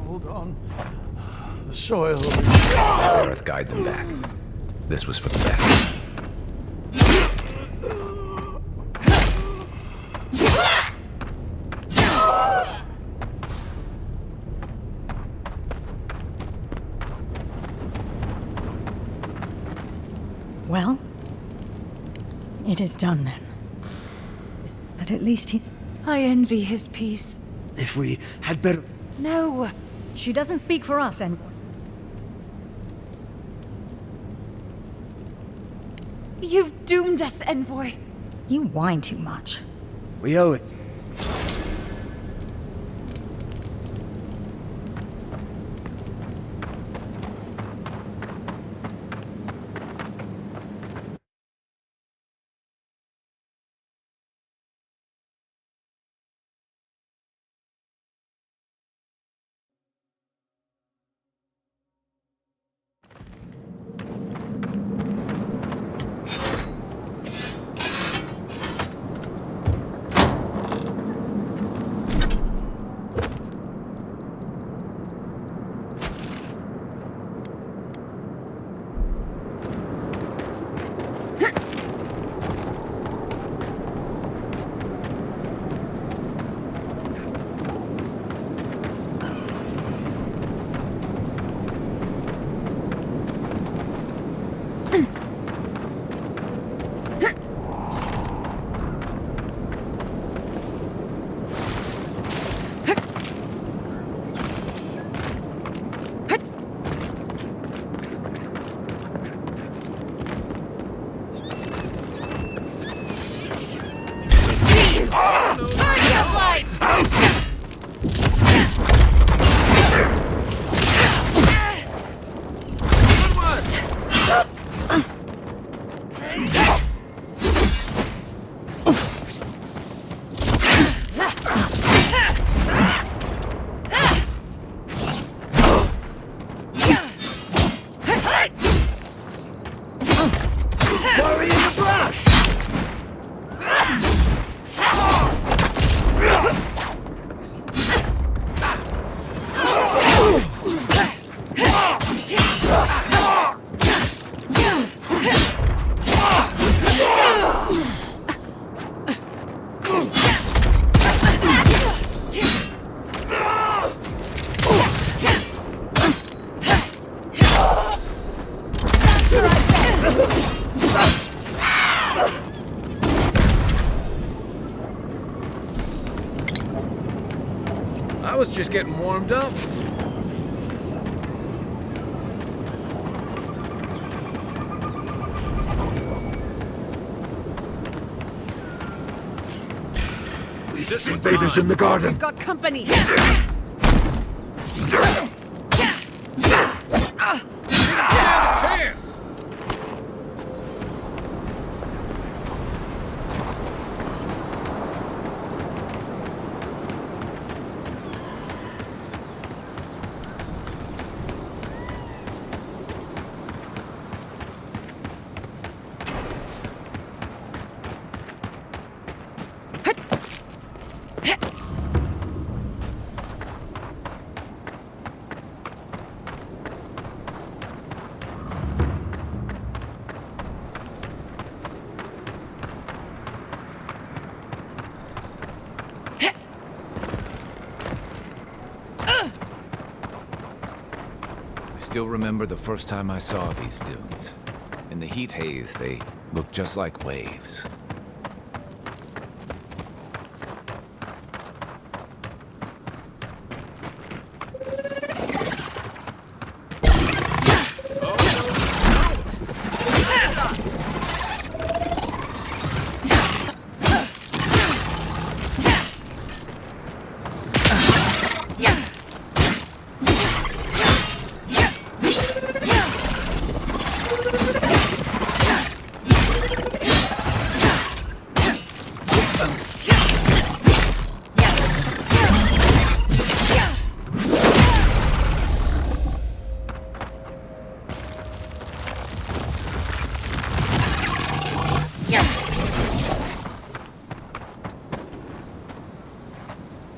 Hold on. The soil. Let Earth guide them back. This was for the best. Well, it is done then. But at least he's... I envy his peace. If we had better... No. She doesn't speak for us, Envoy. You've doomed us, Envoy. You whine too much. We owe it. I was just getting warmed up. Invaders in the garden. We've got company. I still remember the first time I saw these dunes. In the heat haze, they looked just like waves.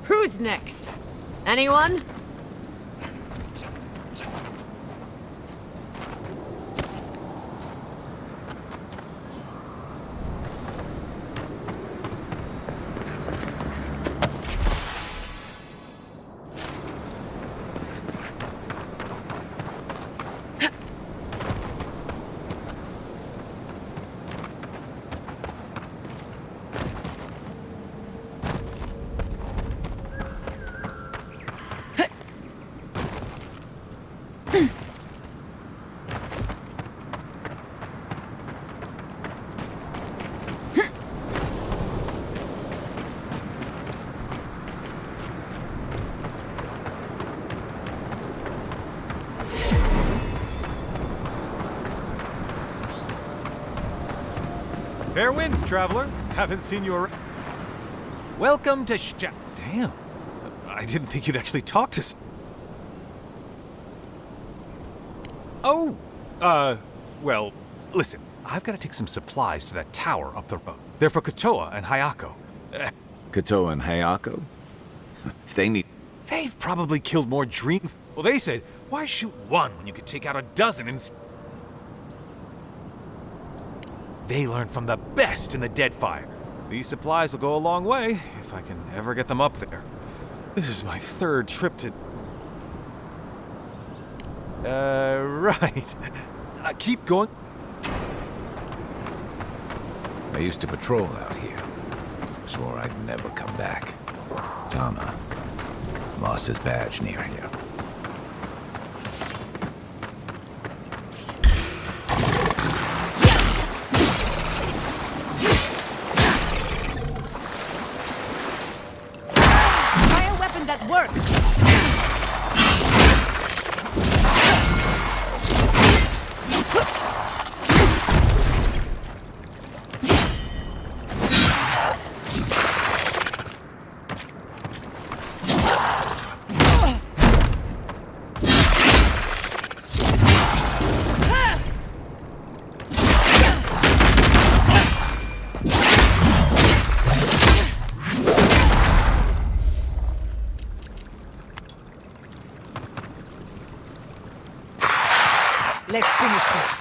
Who's next? Anyone? Fair winds, traveler. Haven't seen you around. Welcome to Damn. I didn't think you'd actually talk to Oh! Well, listen. I've got to take some supplies to that tower up the road. They're for Kotoa and Hayako. Kotoa and Hayako? If they need... They've probably killed more dream... Well, they said, why shoot one when you could take out a dozen and... They learned from the best in the Deadfire. These supplies will go a long way, if I can ever get them up there. This is my third trip to... right. Keep going. I used to patrol out here. Swore I'd never come back. Tama lost his badge near here. That works! Let's finish this.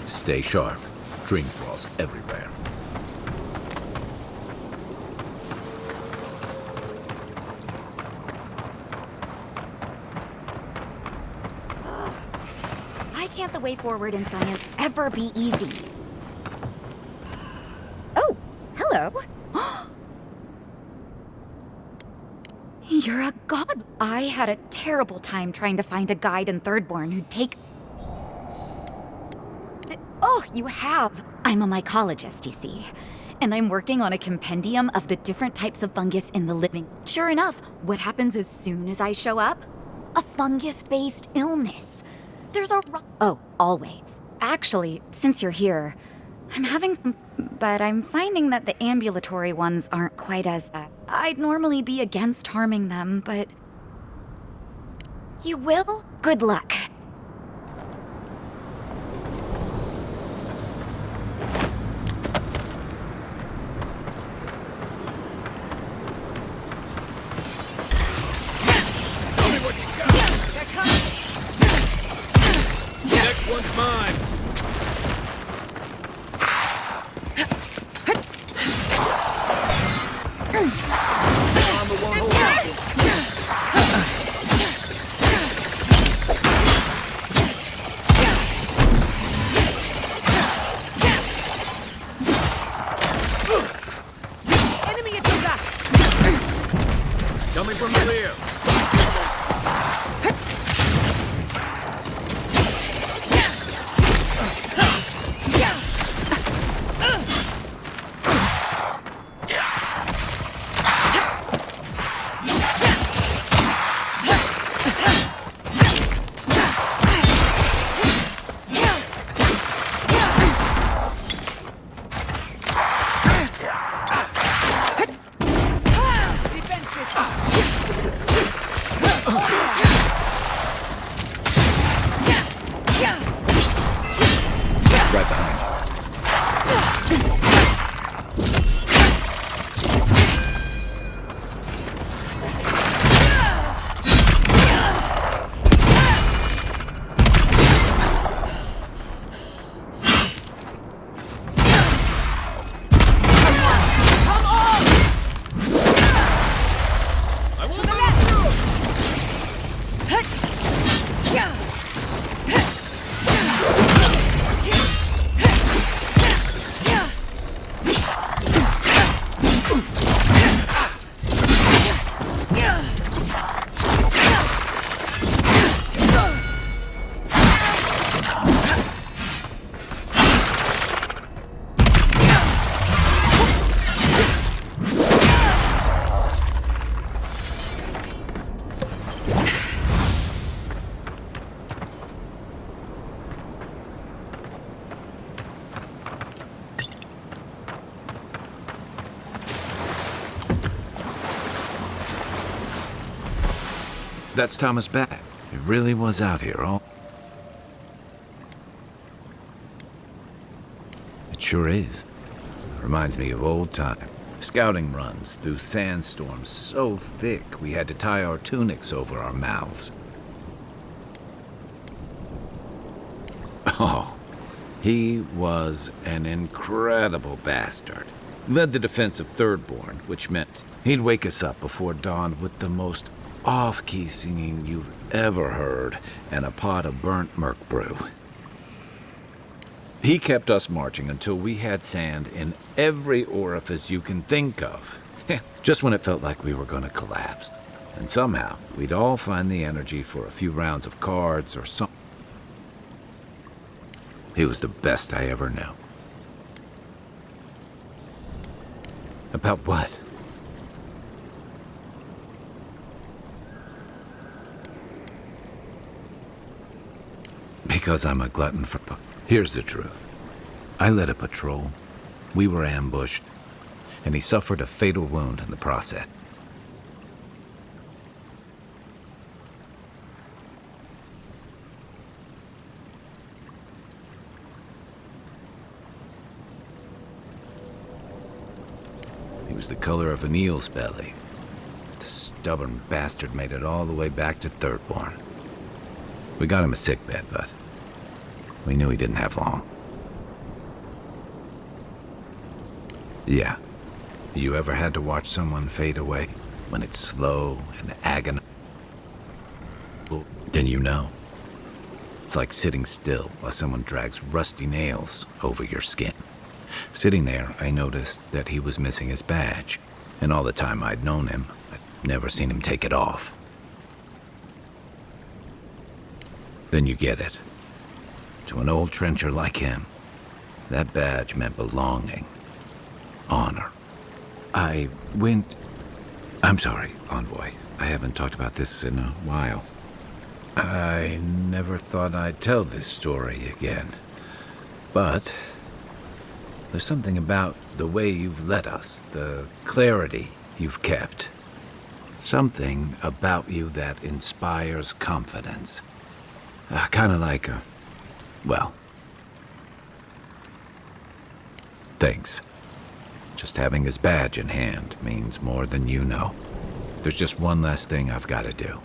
Stay sharp. Dream thralls everywhere. Why can't the way forward in science ever be easy? Oh, hello. You're a god. I had a terrible time trying to find a guide in Thirdborn who'd take... Oh, you have. I'm a mycologist, you see. And I'm working on a compendium of the different types of fungus in the living. Sure enough, what happens as soon as I show up? A fungus-based illness. There's a... Oh, always. Actually, since you're here, I'm having some... But I'm finding that the ambulatory ones aren't quite as... I'd normally be against harming them, but... You will? Good luck. Tell me what you got! They're coming! Next one's mine! Armor won't hold up. Enemy at the back! Coming from the rear. Right behind That's Thomas back. He really was out here, all. It sure is. Reminds me of old time. Scouting runs through sandstorms so thick we had to tie our tunics over our mouths. Oh, he was an incredible bastard. Led the defense of Thirdborn, which meant he'd wake us up before dawn with the most off-key singing you've ever heard and a pot of burnt merc brew. He kept us marching until we had sand in every orifice you can think of. Just when it felt like we were going to collapse. And somehow, we'd all find the energy for a few rounds of cards or something. He was the best I ever knew. About what? Because I'm a glutton for... Here's the truth. I led a patrol. We were ambushed. And he suffered a fatal wound in the process. He was the color of an eel's belly. The stubborn bastard made it all the way back to Thirdborn. We got him a sickbed, but we knew he didn't have long. Yeah. You ever had to watch someone fade away when it's slow and agonizing? Then you know. It's like sitting still while someone drags rusty nails over your skin. Sitting there, I noticed that he was missing his badge, and all the time I'd known him, I'd never seen him take it off. Then you get it. To an old trencher like him, that badge meant belonging, honor. I'm sorry, Envoy. I haven't talked about this in a while. I never thought I'd tell this story again. But there's something about the way you've led us, the clarity you've kept. Something about you that inspires confidence. Kind of like well, thanks. Just having his badge in hand means more than you know. There's just one last thing I've got to do.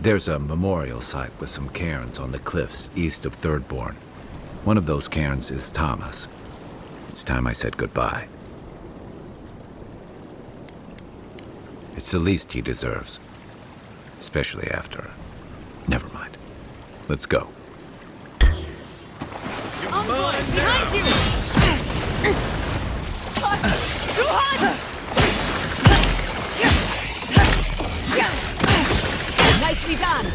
There's a memorial site with some cairns on the cliffs east of Thirdborn. One of those cairns is Thomas. It's time I said goodbye. It's the least he deserves. Especially after... Never mind. Let's go. Envoy, behind you! Too hot! Nicely done!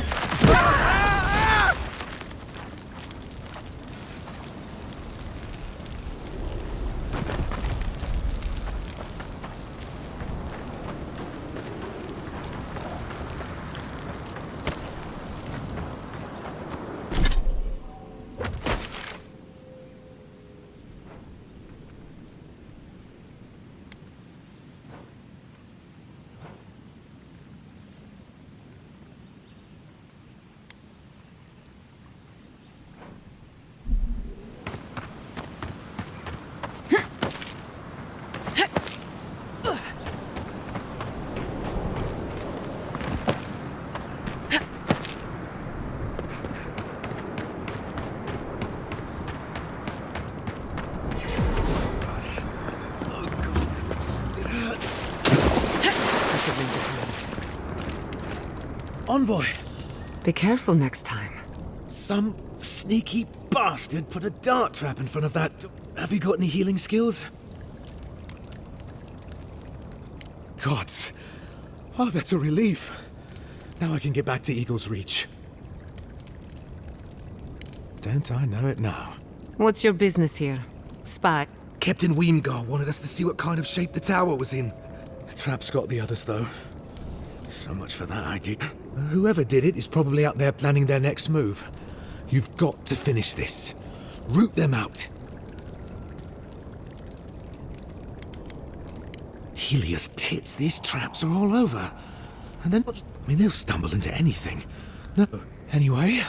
Envoy! Be careful next time. Some sneaky bastard put a dart trap in front of that. Have you got any healing skills? Gods. Oh, that's a relief. Now I can get back to Eagle's Reach. Don't I know it now? What's your business here? Spy? Captain Weemgar wanted us to see what kind of shape the tower was in. The trap's got the others, though. So much for that idea. Whoever did it is probably out there planning their next move. You've got to finish this. Root them out. Helios tits, these traps are all over. And then, they'll stumble into anything. No, anyway...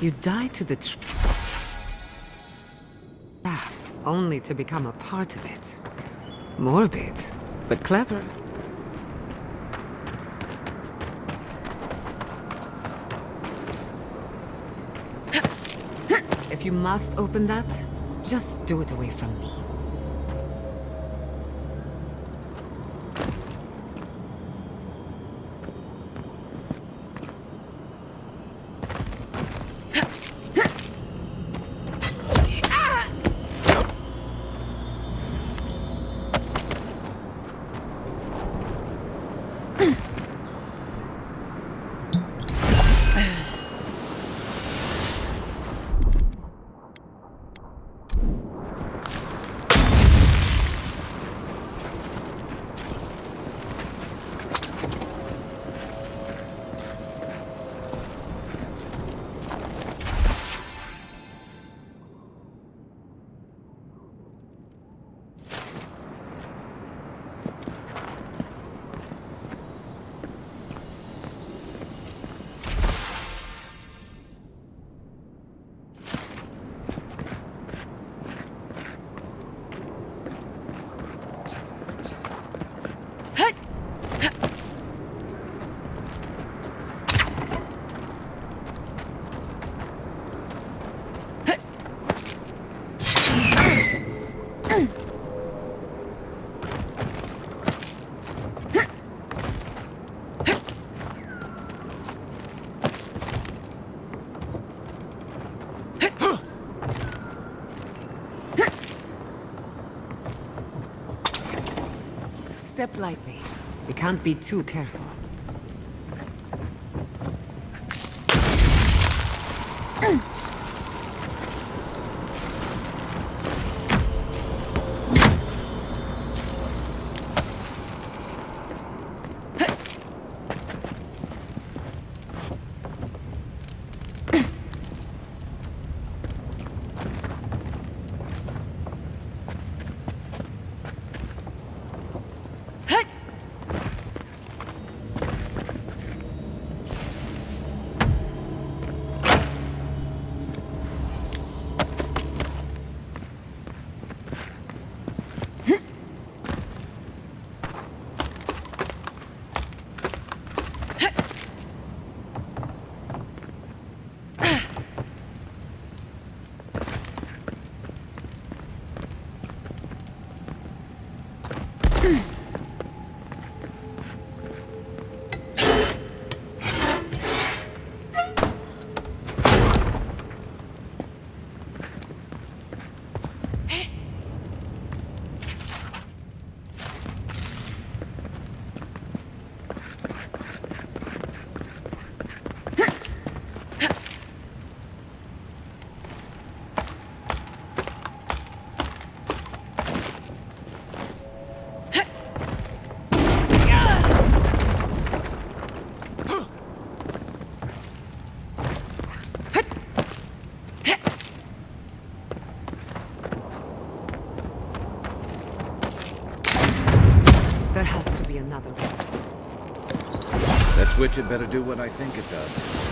You die to the trap, only to become a part of it. Morbid, but clever. If you must open that, just do it away from me. step lightly. We can't be too careful. There has to be another way. That switch had better do what I think it does.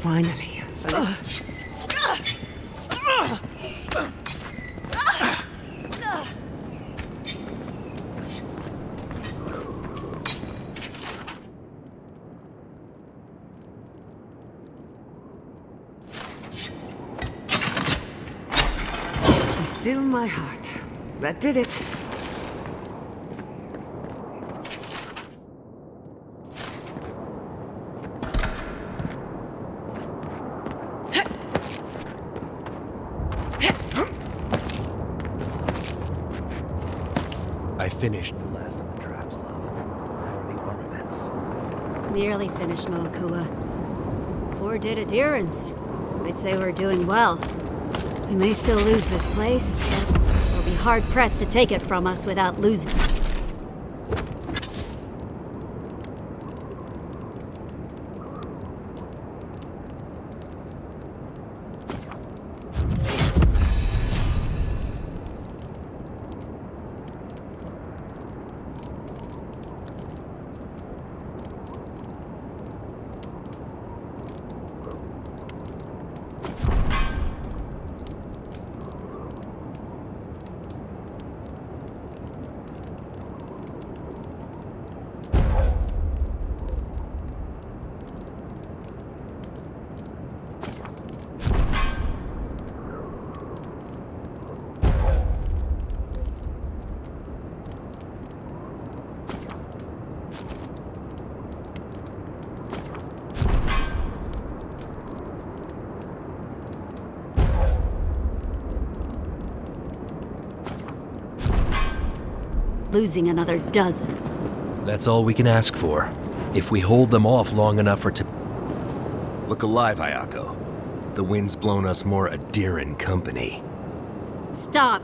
Finally. Still my heart. That did it. I finished the last of the traps, love. How are the ornaments? Nearly finished, Moakua. 4 dead adherents. I'd say we're doing well. We may still lose this place, but they'll be hard-pressed to take it from us without losing. losing another dozen. That's all we can ask for. If we hold them off long enough for Look alive, Ayako. The wind's blown us more Adiran company. Stop!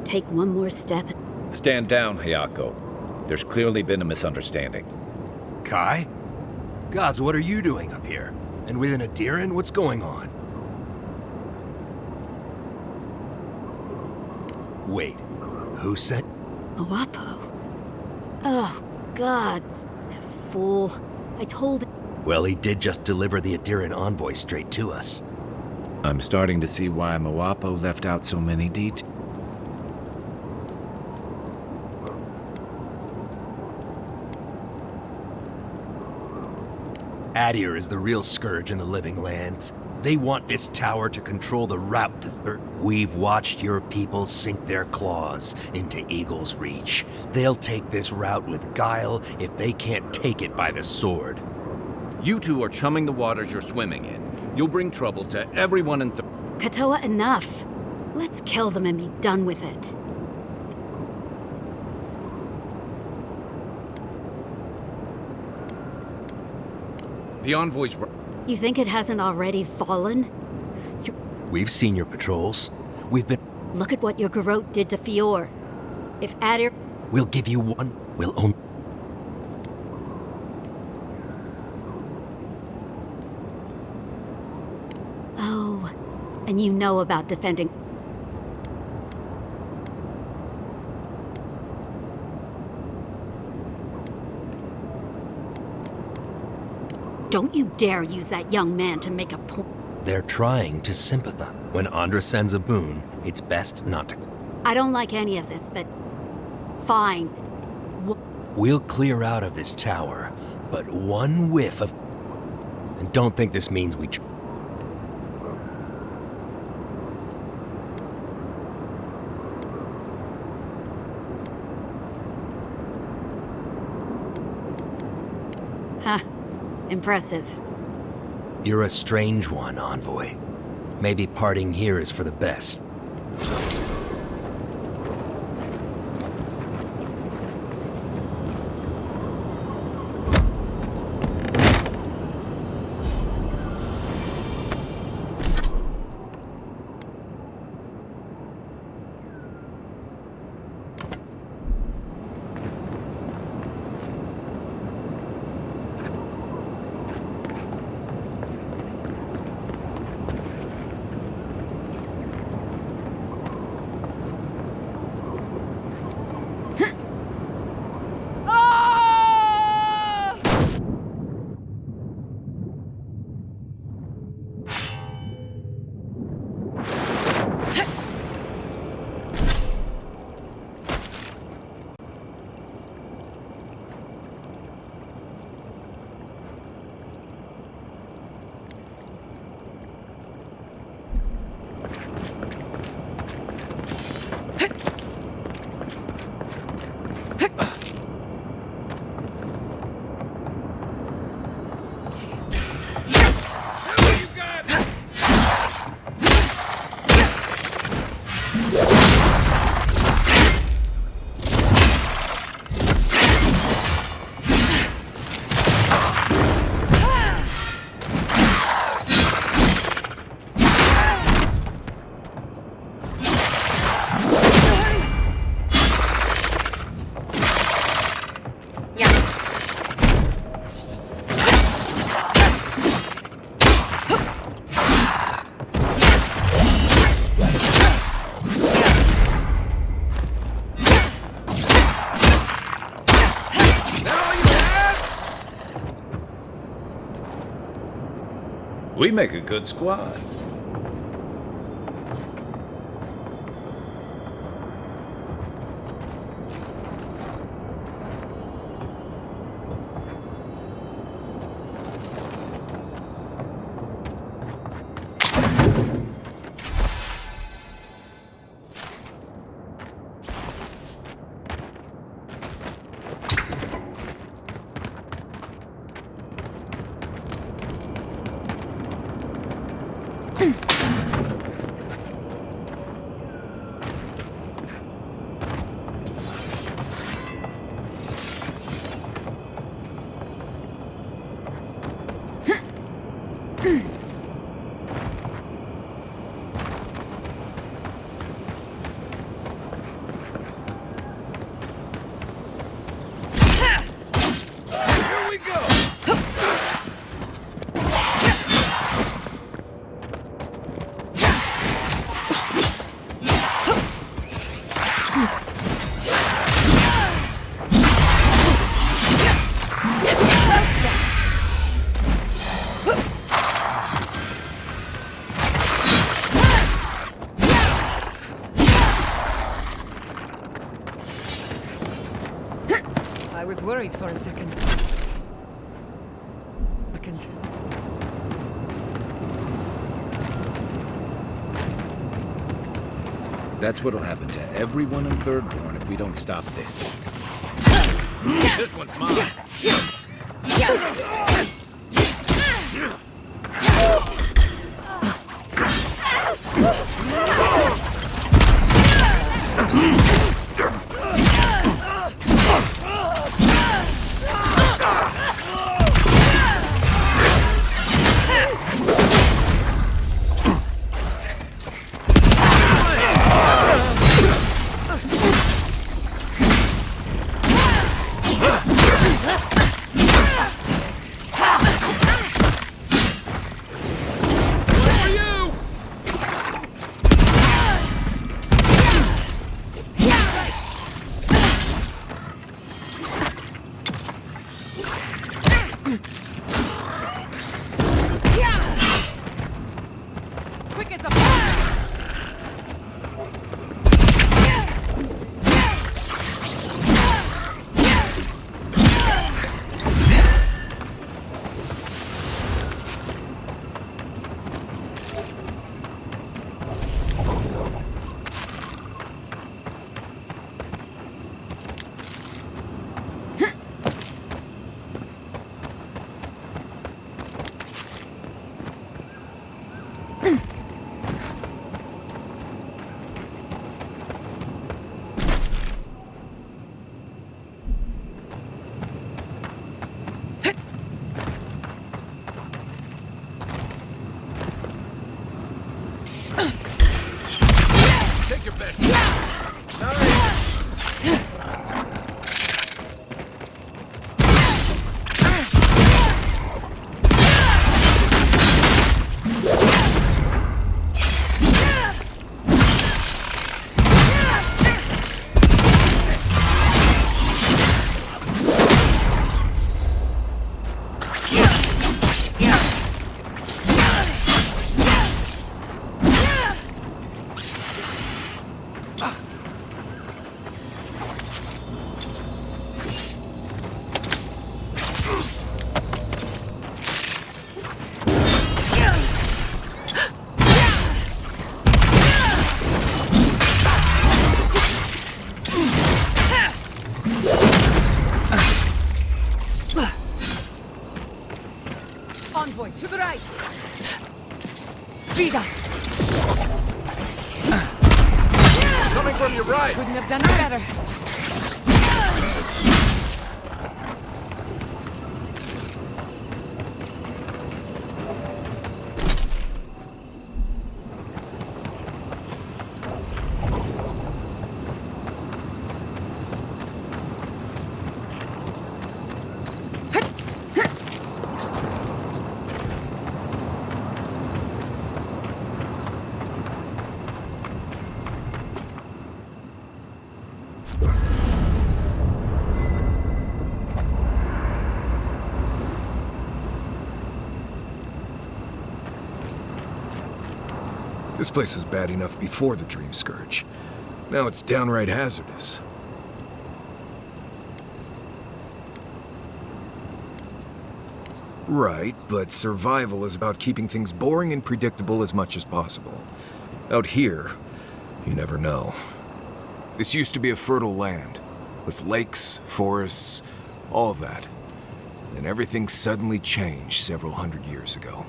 Take one more step. Stand down, Hayako. There's clearly been a misunderstanding. Kai? Gods, what are you doing up here? And with an Adiran, what's going on? Wait, who said? Owapo. Oh, God. That fool. I told him. Well, he did just deliver the Adiran envoy straight to us. I'm starting to see why Mawapo left out so many details. Adir is the real scourge in the living lands. They want this tower to control the route to Third. We've watched your people sink their claws into Eagle's Reach. They'll take this route with guile if they can't take it by the sword. You two are chumming the waters you're swimming in. You'll bring trouble to everyone in Katoa, enough. Let's kill them and be done with it. The envoy's... You think it hasn't already fallen? We've seen your patrols. We've been... Look at what your garrote did to Fior. If Adir... We'll give you one. We'll own... Oh, and you know about defending... Don't you dare use that young man to make a point. They're trying to sympathize. When Andra sends a boon, it's best not to... I don't like any of this, but... Fine. We'll clear out of this tower, but one whiff of... And don't think this means we... Huh. Impressive. You're a strange one, Envoy. Maybe parting here is for the best. We make a good squad. worried for a second. That's what'll happen to everyone in Thirdborn if we don't stop this. This one's mine. Take your best shot. Nice. Envoy, to the right! Speed up! Coming from your right! Couldn't have done it better. This place was bad enough before the Dream Scourge. Now it's downright hazardous. Right, but survival is about keeping things boring and predictable as much as possible. Out here, you never know. This used to be a fertile land, with lakes, forests, all of that. Then everything suddenly changed several hundred years ago.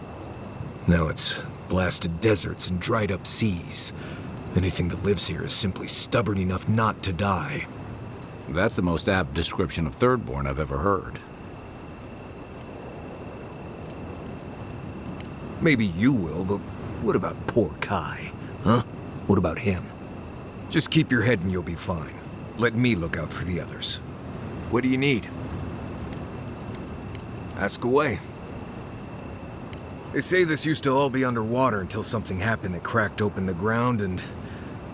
Now it's blasted deserts and dried up seas. Anything that lives here is simply stubborn enough not to die. That's the most apt description of Thirdborn I've ever heard. Maybe you will, but what about poor Kai? Huh? What about him? Just keep your head and you'll be fine. Let me look out for the others. What do you need? Ask away. They say this used to all be underwater until something happened that cracked open the ground and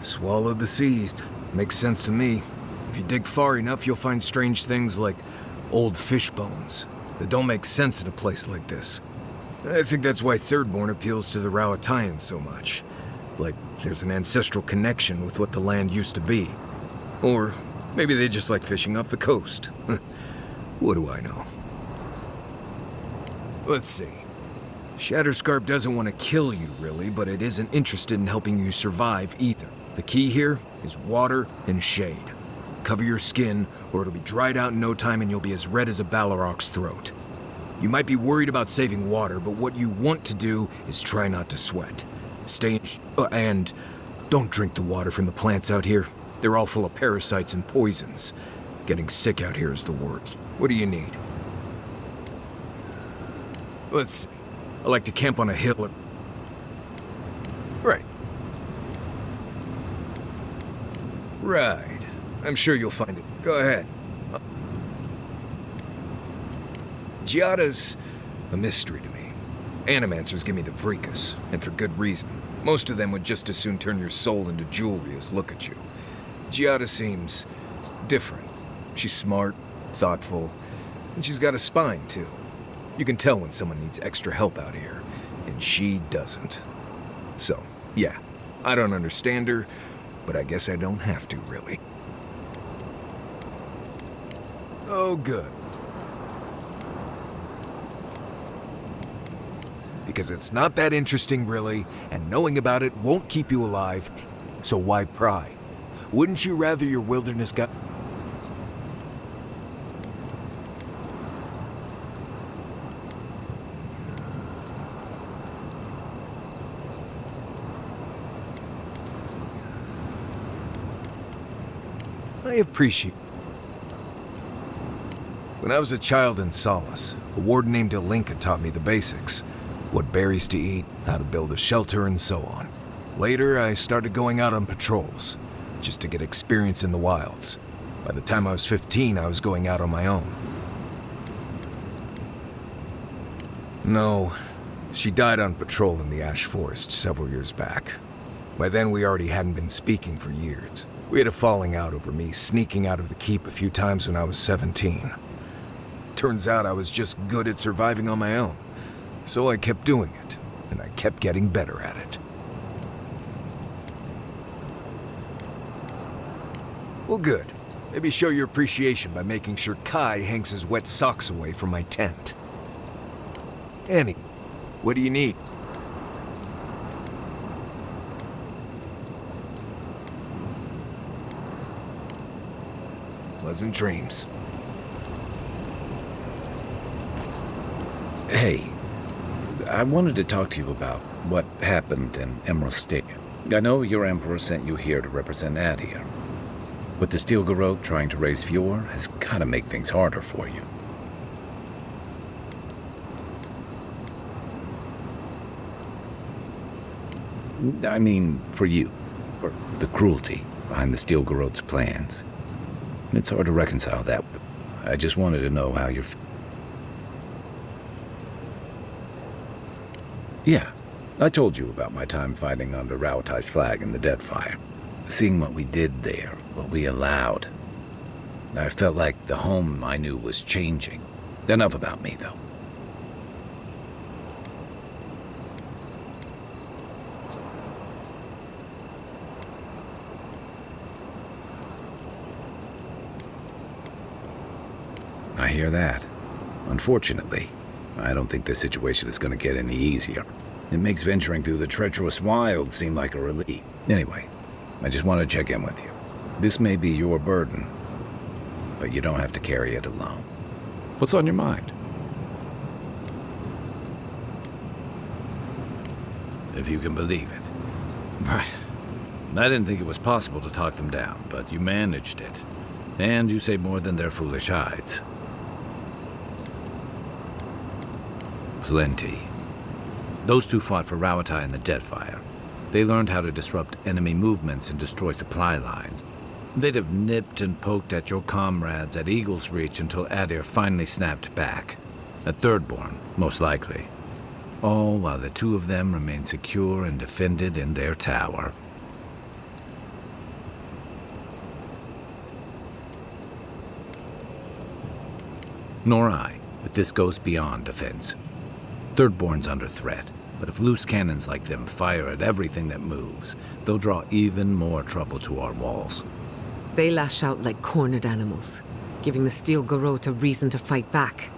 swallowed the seas. Makes sense to me. If you dig far enough, you'll find strange things like old fish bones that don't make sense in a place like this. I think that's why Thirdborn appeals to the Rowatayans so much. Like there's an ancestral connection with what the land used to be. Or maybe they just like fishing off the coast. What do I know? Let's see. Shatterscarp doesn't want to kill you, really, but it isn't interested in helping you survive either. The key here is water and shade. Cover your skin, or it'll be dried out in no time and you'll be as red as a Balrog's throat. You might be worried about saving water, but what you want to do is try not to sweat. Stay in and don't drink the water from the plants out here. They're all full of parasites and poisons. Getting sick out here is the worst. What do you need? Let's see. I like to camp on a hill. Right. Right. I'm sure you'll find it. Go ahead. Giada's a mystery to me. Animancers give me the freakus, and for good reason. Most of them would just as soon turn your soul into jewelry as look at you. Giada seems different. She's smart, thoughtful, and she's got a spine, too. You can tell when someone needs extra help out here, and she doesn't. So, yeah, I don't understand her, but I guess I don't have to, really. Oh, good. Because it's not that interesting, really, and knowing about it won't keep you alive, so why pry? Wouldn't you rather your wilderness got... I appreciate... When I was a child in Solace, a warden named Alinka taught me the basics. What berries to eat, how to build a shelter, and so on. Later, I started going out on patrols, just to get experience in the wilds. By the time I was 15, I was going out on my own. No, she died on patrol in the Ash Forest several years back. By then, we already hadn't been speaking for years. We had a falling out over me sneaking out of the keep a few times when I was 17. Turns out I was just good at surviving on my own. So I kept doing it, and I kept getting better at it. Well, good. Maybe show your appreciation by making sure Kai hangs his wet socks away from my tent. Annie, what do you need? Pleasant dreams. Hey, I wanted to talk to you about what happened in Emerald State. I know your Emperor sent you here to represent Adir. With the Steel Garrote trying to raise Fjord has gotta make things harder for you. I mean, for you. For the cruelty behind the Steel Garrote's plans. It's hard to reconcile that. I just wanted to know how you're... Yeah, I told you about my time fighting under Rauatai's flag in the Deadfire. Seeing what we did there, what we allowed. I felt like the home I knew was changing. Enough about me, though. I hear that. Unfortunately, I don't think this situation is going to get any easier. It makes venturing through the treacherous wild seem like a relief. Anyway, I just want to check in with you. This may be your burden, but you don't have to carry it alone. What's on your mind? If you can believe it. I didn't think it was possible to talk them down, but you managed it. And you say more than their foolish hides. Plenty. Those two fought for Rauatai in the Deadfire. They learned how to disrupt enemy movements and destroy supply lines. They'd have nipped and poked at your comrades at Eagle's Reach until Adir finally snapped back. A Thirdborn, most likely. All while the two of them remained secure and defended in their tower. Nor I, but this goes beyond defense. Thirdborn's under threat, but if loose cannons like them fire at everything that moves, they'll draw even more trouble to our walls. They lash out like cornered animals, giving the Steel Garrote a reason to fight back.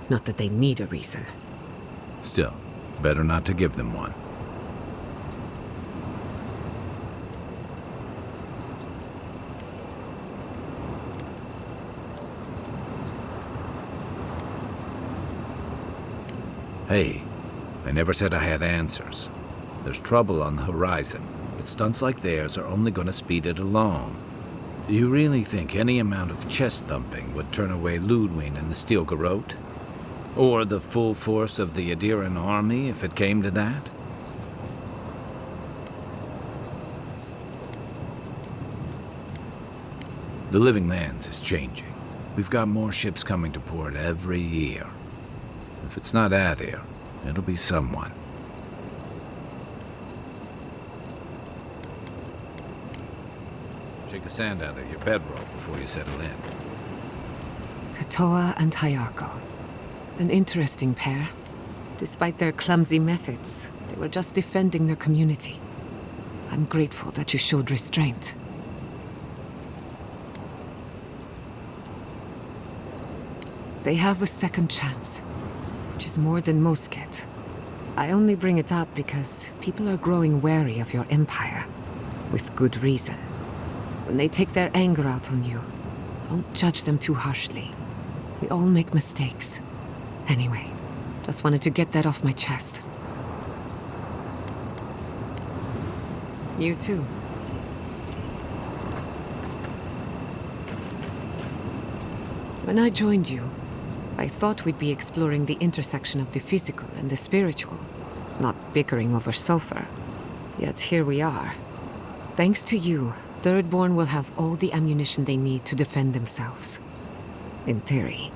Not that they need a reason. Still, better not to give them one. Hey, I never said I had answers. There's trouble on the horizon, but stunts like theirs are only going to speed it along. Do you really think any amount of chest thumping would turn away Ludwig and the Steel Garrote? Or the full force of the Adiran army, if it came to that? The Living Lands is changing. We've got more ships coming to port every year. If it's not Adir, it'll be someone. Shake the sand out of your bedroll before you settle in. Katoa and Hayako. An interesting pair. Despite their clumsy methods, they were just defending their community. I'm grateful that you showed restraint. They have a second chance, which is more than most get. I only bring it up because people are growing wary of your empire, with good reason. When they take their anger out on you, don't judge them too harshly. We all make mistakes. Anyway, just wanted to get that off my chest. You too. When I joined you, I thought we'd be exploring the intersection of the physical and the spiritual, not bickering over sulfur. Yet here we are. Thanks to you, Thirdborn will have all the ammunition they need to defend themselves. In theory.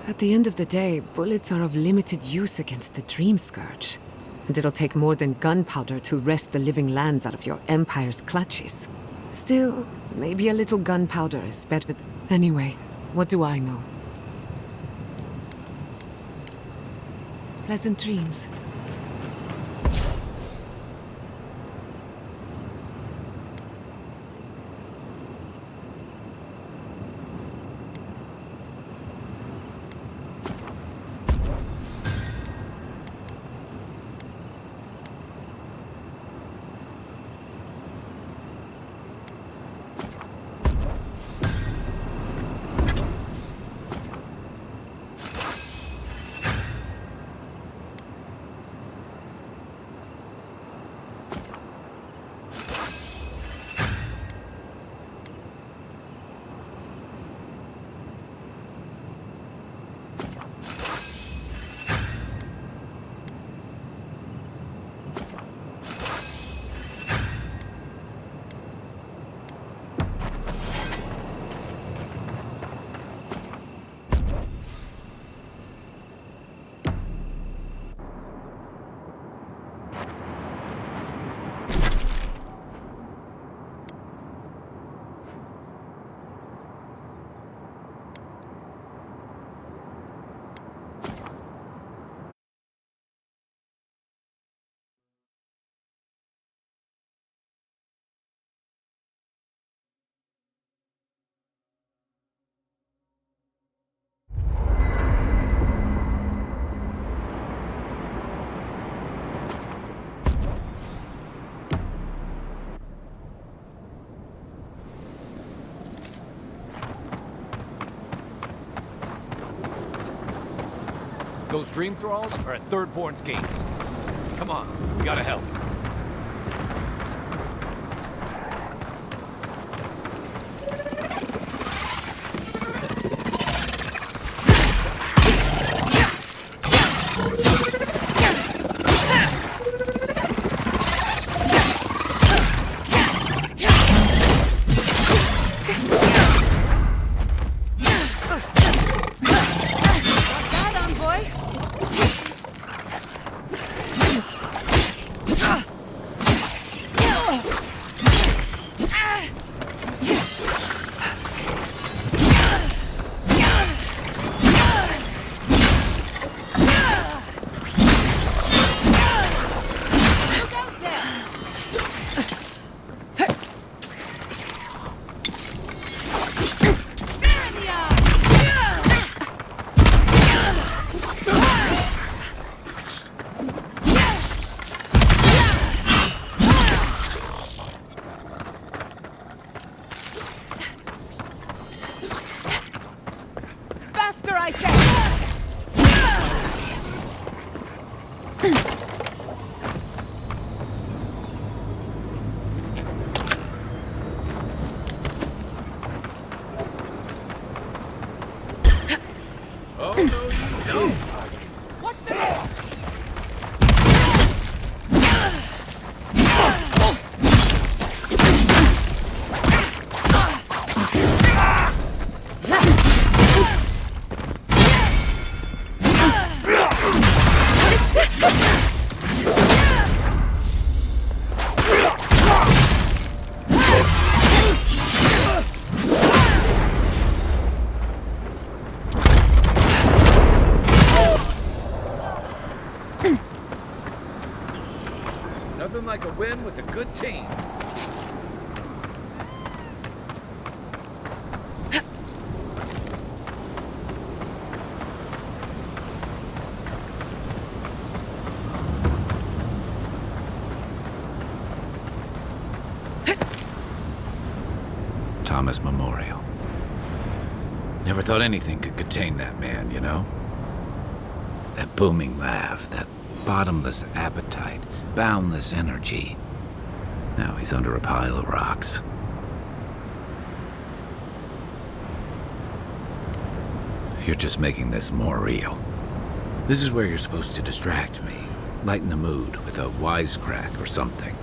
At the end of the day, bullets are of limited use against the Dream Scourge. And it'll take more than gunpowder to wrest the living lands out of your empire's clutches. Still, maybe a little gunpowder is better. Anyway, what do I know? Pleasant dreams. Those Dream Thralls are at Thirdborn's gates. Come on, we gotta help. That envoy? Oh, no, you don't! What's the... Nothing like a win with a good team. Thomas Memorial. Never thought anything could contain that man, you know? That booming laugh, that bottomless appetite, boundless energy. Now he's under a pile of rocks. You're just making this more real. This is where you're supposed to distract me, lighten the mood with a wisecrack or something.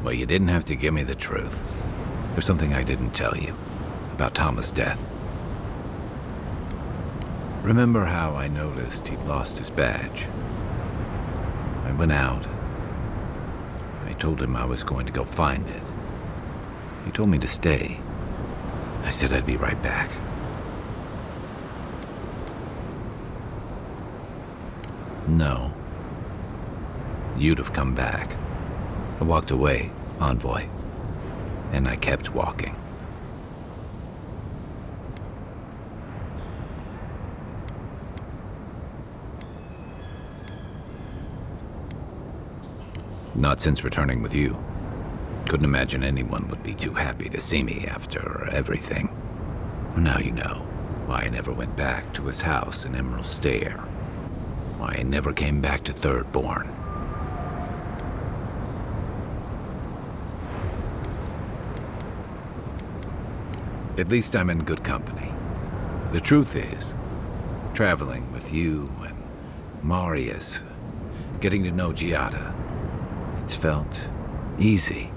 Well, you didn't have to give me the truth. There's something I didn't tell you about Thomas' death. Remember how I noticed he'd lost his badge? I went out. I told him I was going to go find it. He told me to stay. I said I'd be right back. No. You'd have come back. I walked away, Envoy. And I kept walking. Not since returning with you. Couldn't imagine anyone would be too happy to see me after everything. Now you know why I never went back to his house in Emerald Stair. Why I never came back to Thirdborn. At least I'm in good company. The truth is, traveling with you and Marius, getting to know Giada, it's felt easy.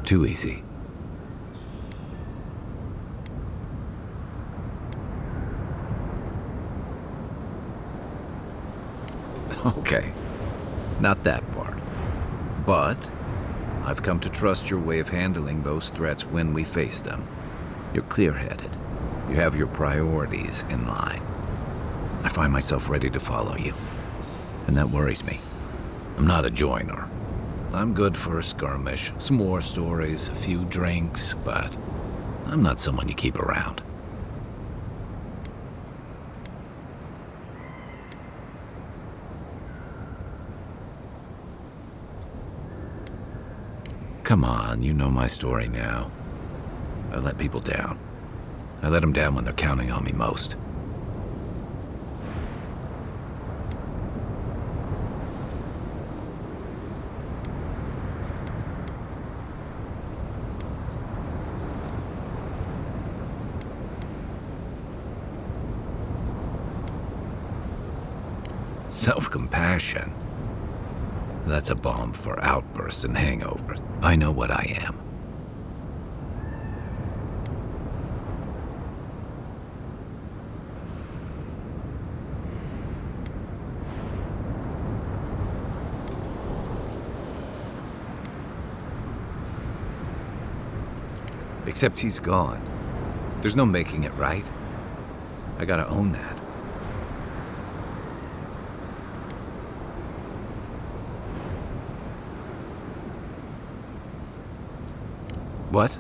Too easy. Okay, not that part. But I've come to trust your way of handling those threats when we face them. You're clear-headed. You have your priorities in line. I find myself ready to follow you, and that worries me. I'm not a joiner. I'm good for a skirmish, some war stories, a few drinks, but I'm not someone you keep around. Come on, you know my story now. I let people down. I let them down when they're counting on me most. Self-compassion. That's a balm for outbursts and hangovers. I know what I am. Except he's gone. There's no making it right. I gotta own that. What?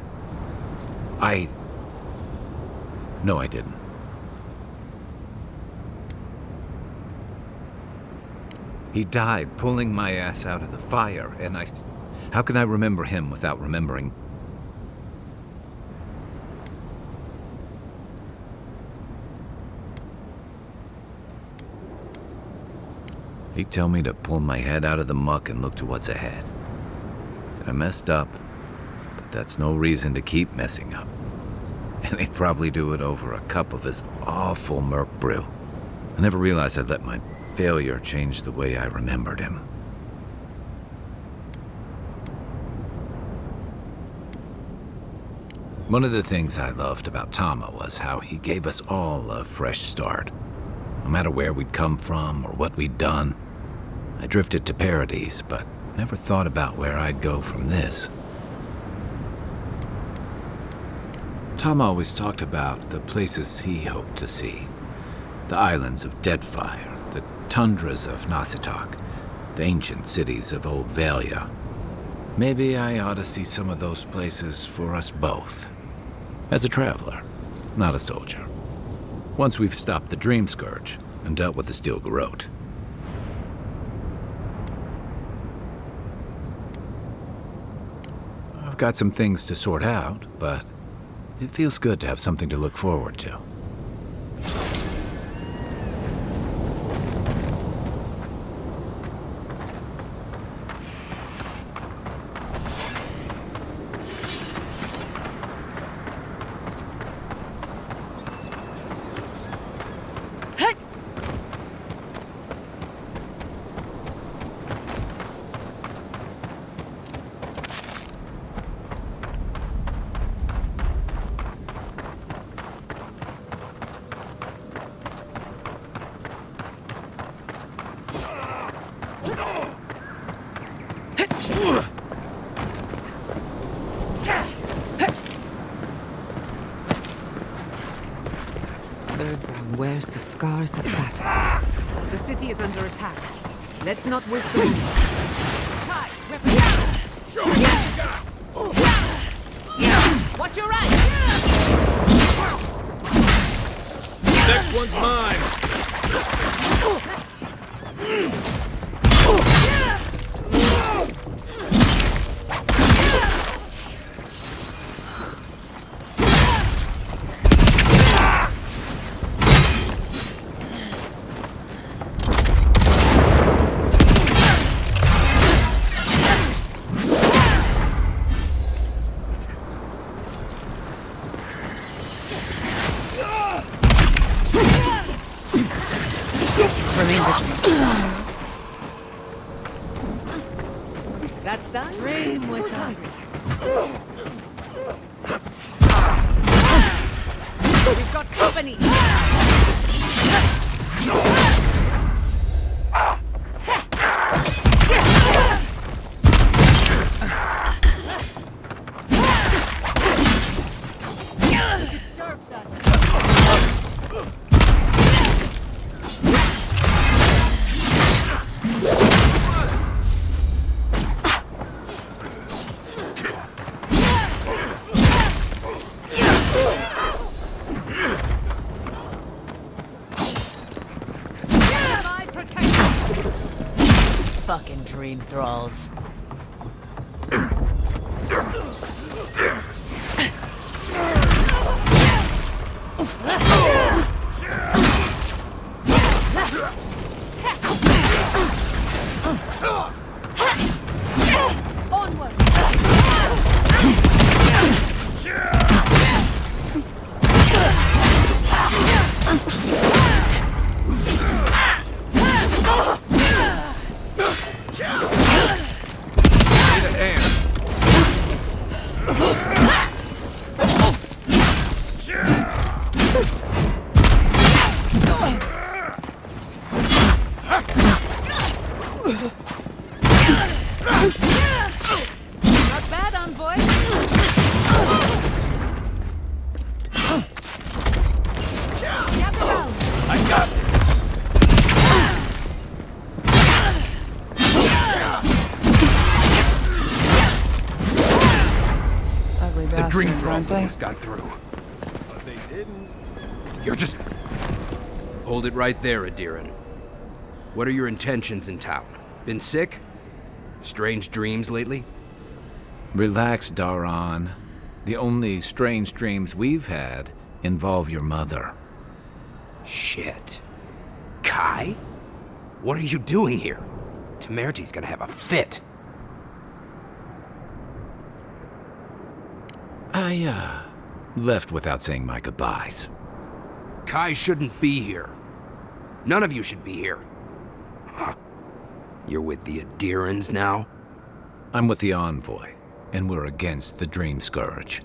No, I didn't. He died pulling my ass out of the fire, and how can I remember him without remembering? He'd tell me to pull my head out of the muck and look to what's ahead. I messed up, but that's no reason to keep messing up. And he'd probably do it over a cup of his awful merc brew. I never realized I'd let my failure change the way I remembered him. One of the things I loved about Tama was how he gave us all a fresh start. No matter where we'd come from or what we'd done. I drifted to Paradise, but never thought about where I'd go from this. Tom always talked about the places he hoped to see. The islands of Deadfire, the tundras of Nasitok, the ancient cities of Old Valia. Maybe I ought to see some of those places for us both. As a traveler, not a soldier. Once we've stopped the Dream Scourge and dealt with the Steel Garrote. I've got some things to sort out, but it feels good to have something to look forward to. Where's the scars of battle? The city is under attack. Let's not waste the moment. Watch your right! Next one's mine! Remain vigilant. That's done. Dream with us. We've got company! Fucking dream thralls. Onward! Not bad, envoy. Gather round. I got it. The dream process got through. But they didn't. You're just... Hold it right there, Adiran. What are your intentions in town? Been sick? Strange dreams lately? Relax, Daran. The only strange dreams we've had involve your mother. Shit. Kai? What are you doing here? Temerty's gonna have a fit. I, left without saying my goodbyes. Kai shouldn't be here. None of you should be here. Huh. You're with the Adirans now? I'm with the Envoy, and we're against the Dream Scourge.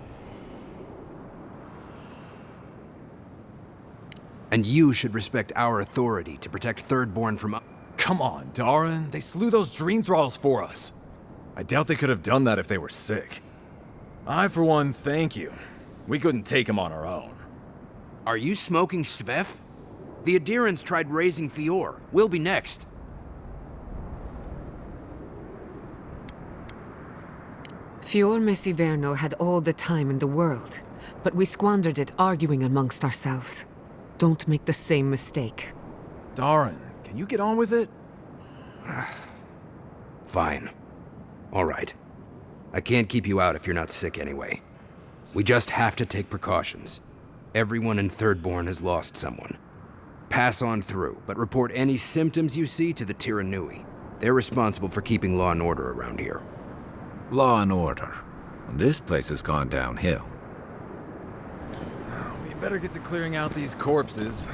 And you should respect our authority to protect Thirdborn from... Come on, Darren. They slew those dream thralls for us. I doubt they could have done that if they were sick. I, for one, thank you. We couldn't take them on our own. Are you smoking Svef? The Adirans tried raising Fior. We'll be next. Fior Messiverno had all the time in the world, but we squandered it arguing amongst ourselves. Don't make the same mistake. Darren, can you get on with it? Fine. All right. I can't keep you out if you're not sick anyway. We just have to take precautions. Everyone in Thirdborn has lost someone. Pass on through, but report any symptoms you see to the Tiranui. They're responsible for keeping law and order around here. Law and order. This place has gone downhill. We better get to clearing out these corpses.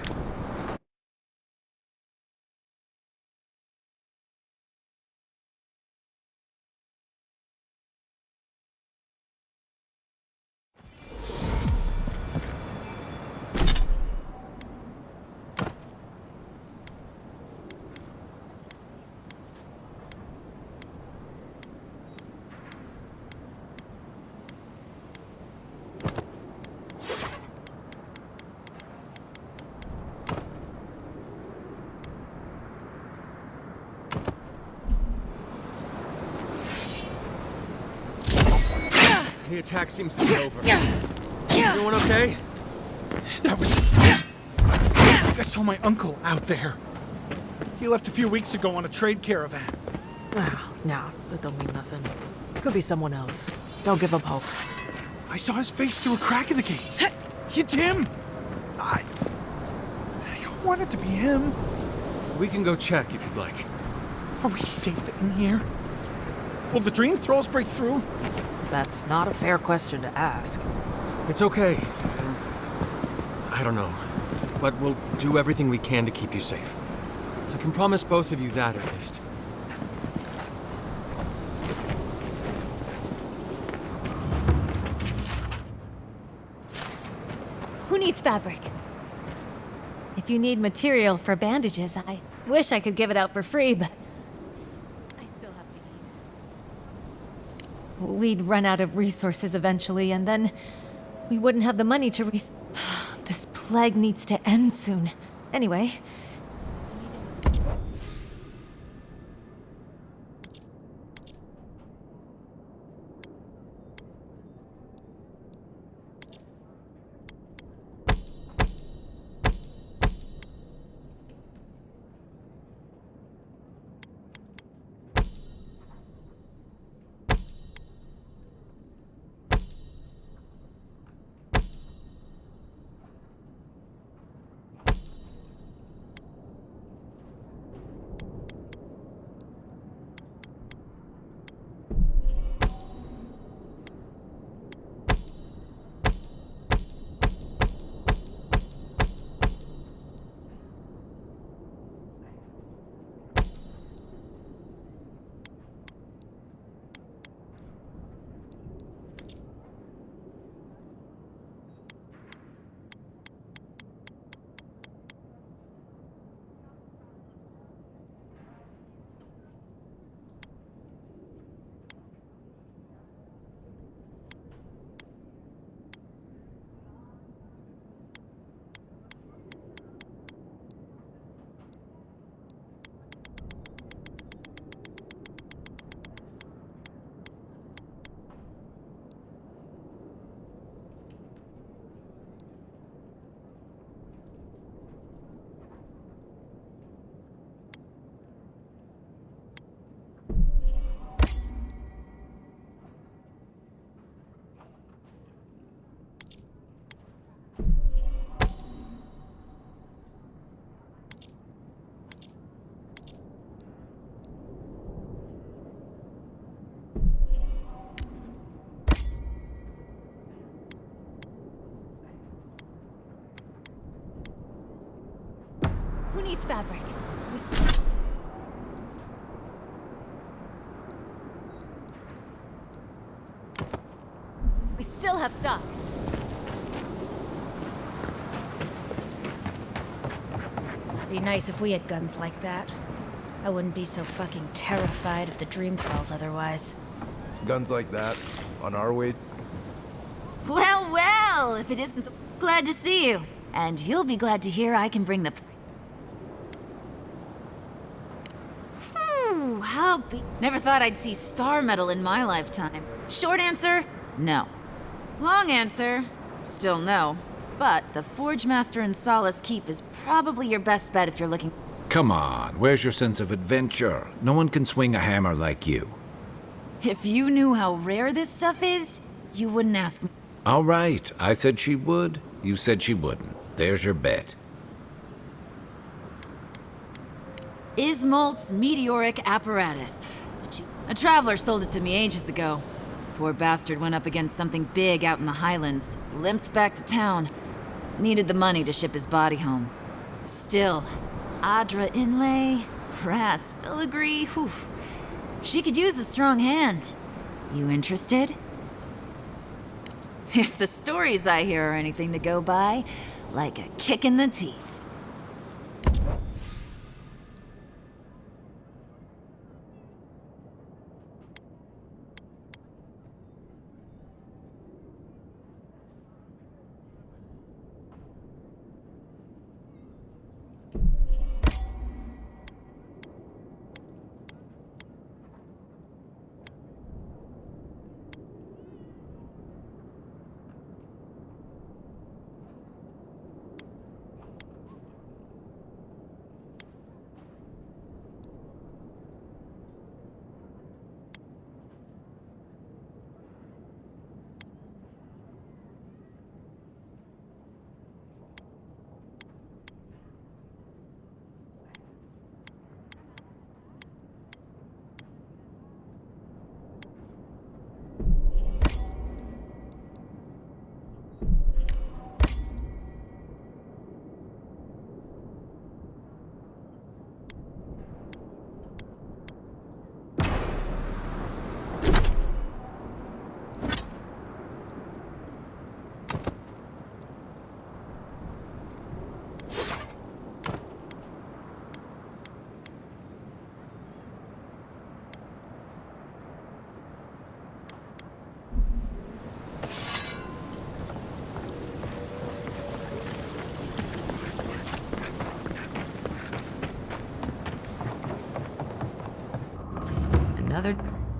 The attack seems to be over. Everyone okay? That was... I saw my uncle out there. He left a few weeks ago on a trade caravan. Ah, no, that don't mean nothing. Could be someone else. Don't give up hope. I saw his face through a crack in the gates. It's him! I want it to be him. We can go check if you'd like. Are we safe in here? Will the dream thralls break through? That's not a fair question to ask. It's okay. I don't know. But we'll do everything we can to keep you safe. I can promise both of you that, at least. Who needs fabric? If you need material for bandages, I wish I could give it out for free, but I still have to eat. We'd run out of resources eventually, and then we wouldn't have the money to This plague needs to end soon. Anyway, Who needs fabric? We still have stock. Be nice if we had guns like that. I wouldn't be so fucking terrified of the dream thralls otherwise. Guns like that? On our way? Well, well, if it isn't glad to see you. And you'll be glad to hear I can bring the... I'll be... Never thought I'd see star metal in my lifetime. Short answer, no. Long answer, still no. But the Forge Master in Solace Keep is probably your best bet if you're looking... Come on, where's your sense of adventure? No one can swing a hammer like you. If you knew how rare this stuff is, you wouldn't ask me. All right, I said she would. You said she wouldn't. There's your bet. Ismolt's meteoric apparatus. A traveler sold it to me ages ago. Poor bastard went up against something big out in the Highlands, limped back to town. Needed the money to ship his body home. Still, Adra inlay, brass filigree, whew. She could use a strong hand. You interested? If the stories I hear are anything to go by, like a kick in the teeth.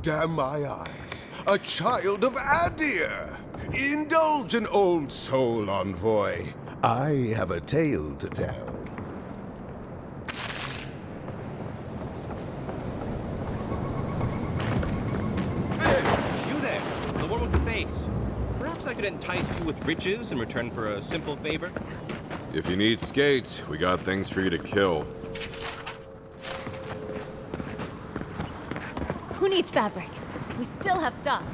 Damn my eyes. A child of Adir! Indulge an old soul, envoy. I have a tale to tell. You there, the one with the face. Perhaps I could entice you with riches in return for a simple favor? If you need skates, we got things for you to kill. Who needs fabric? We still have stock.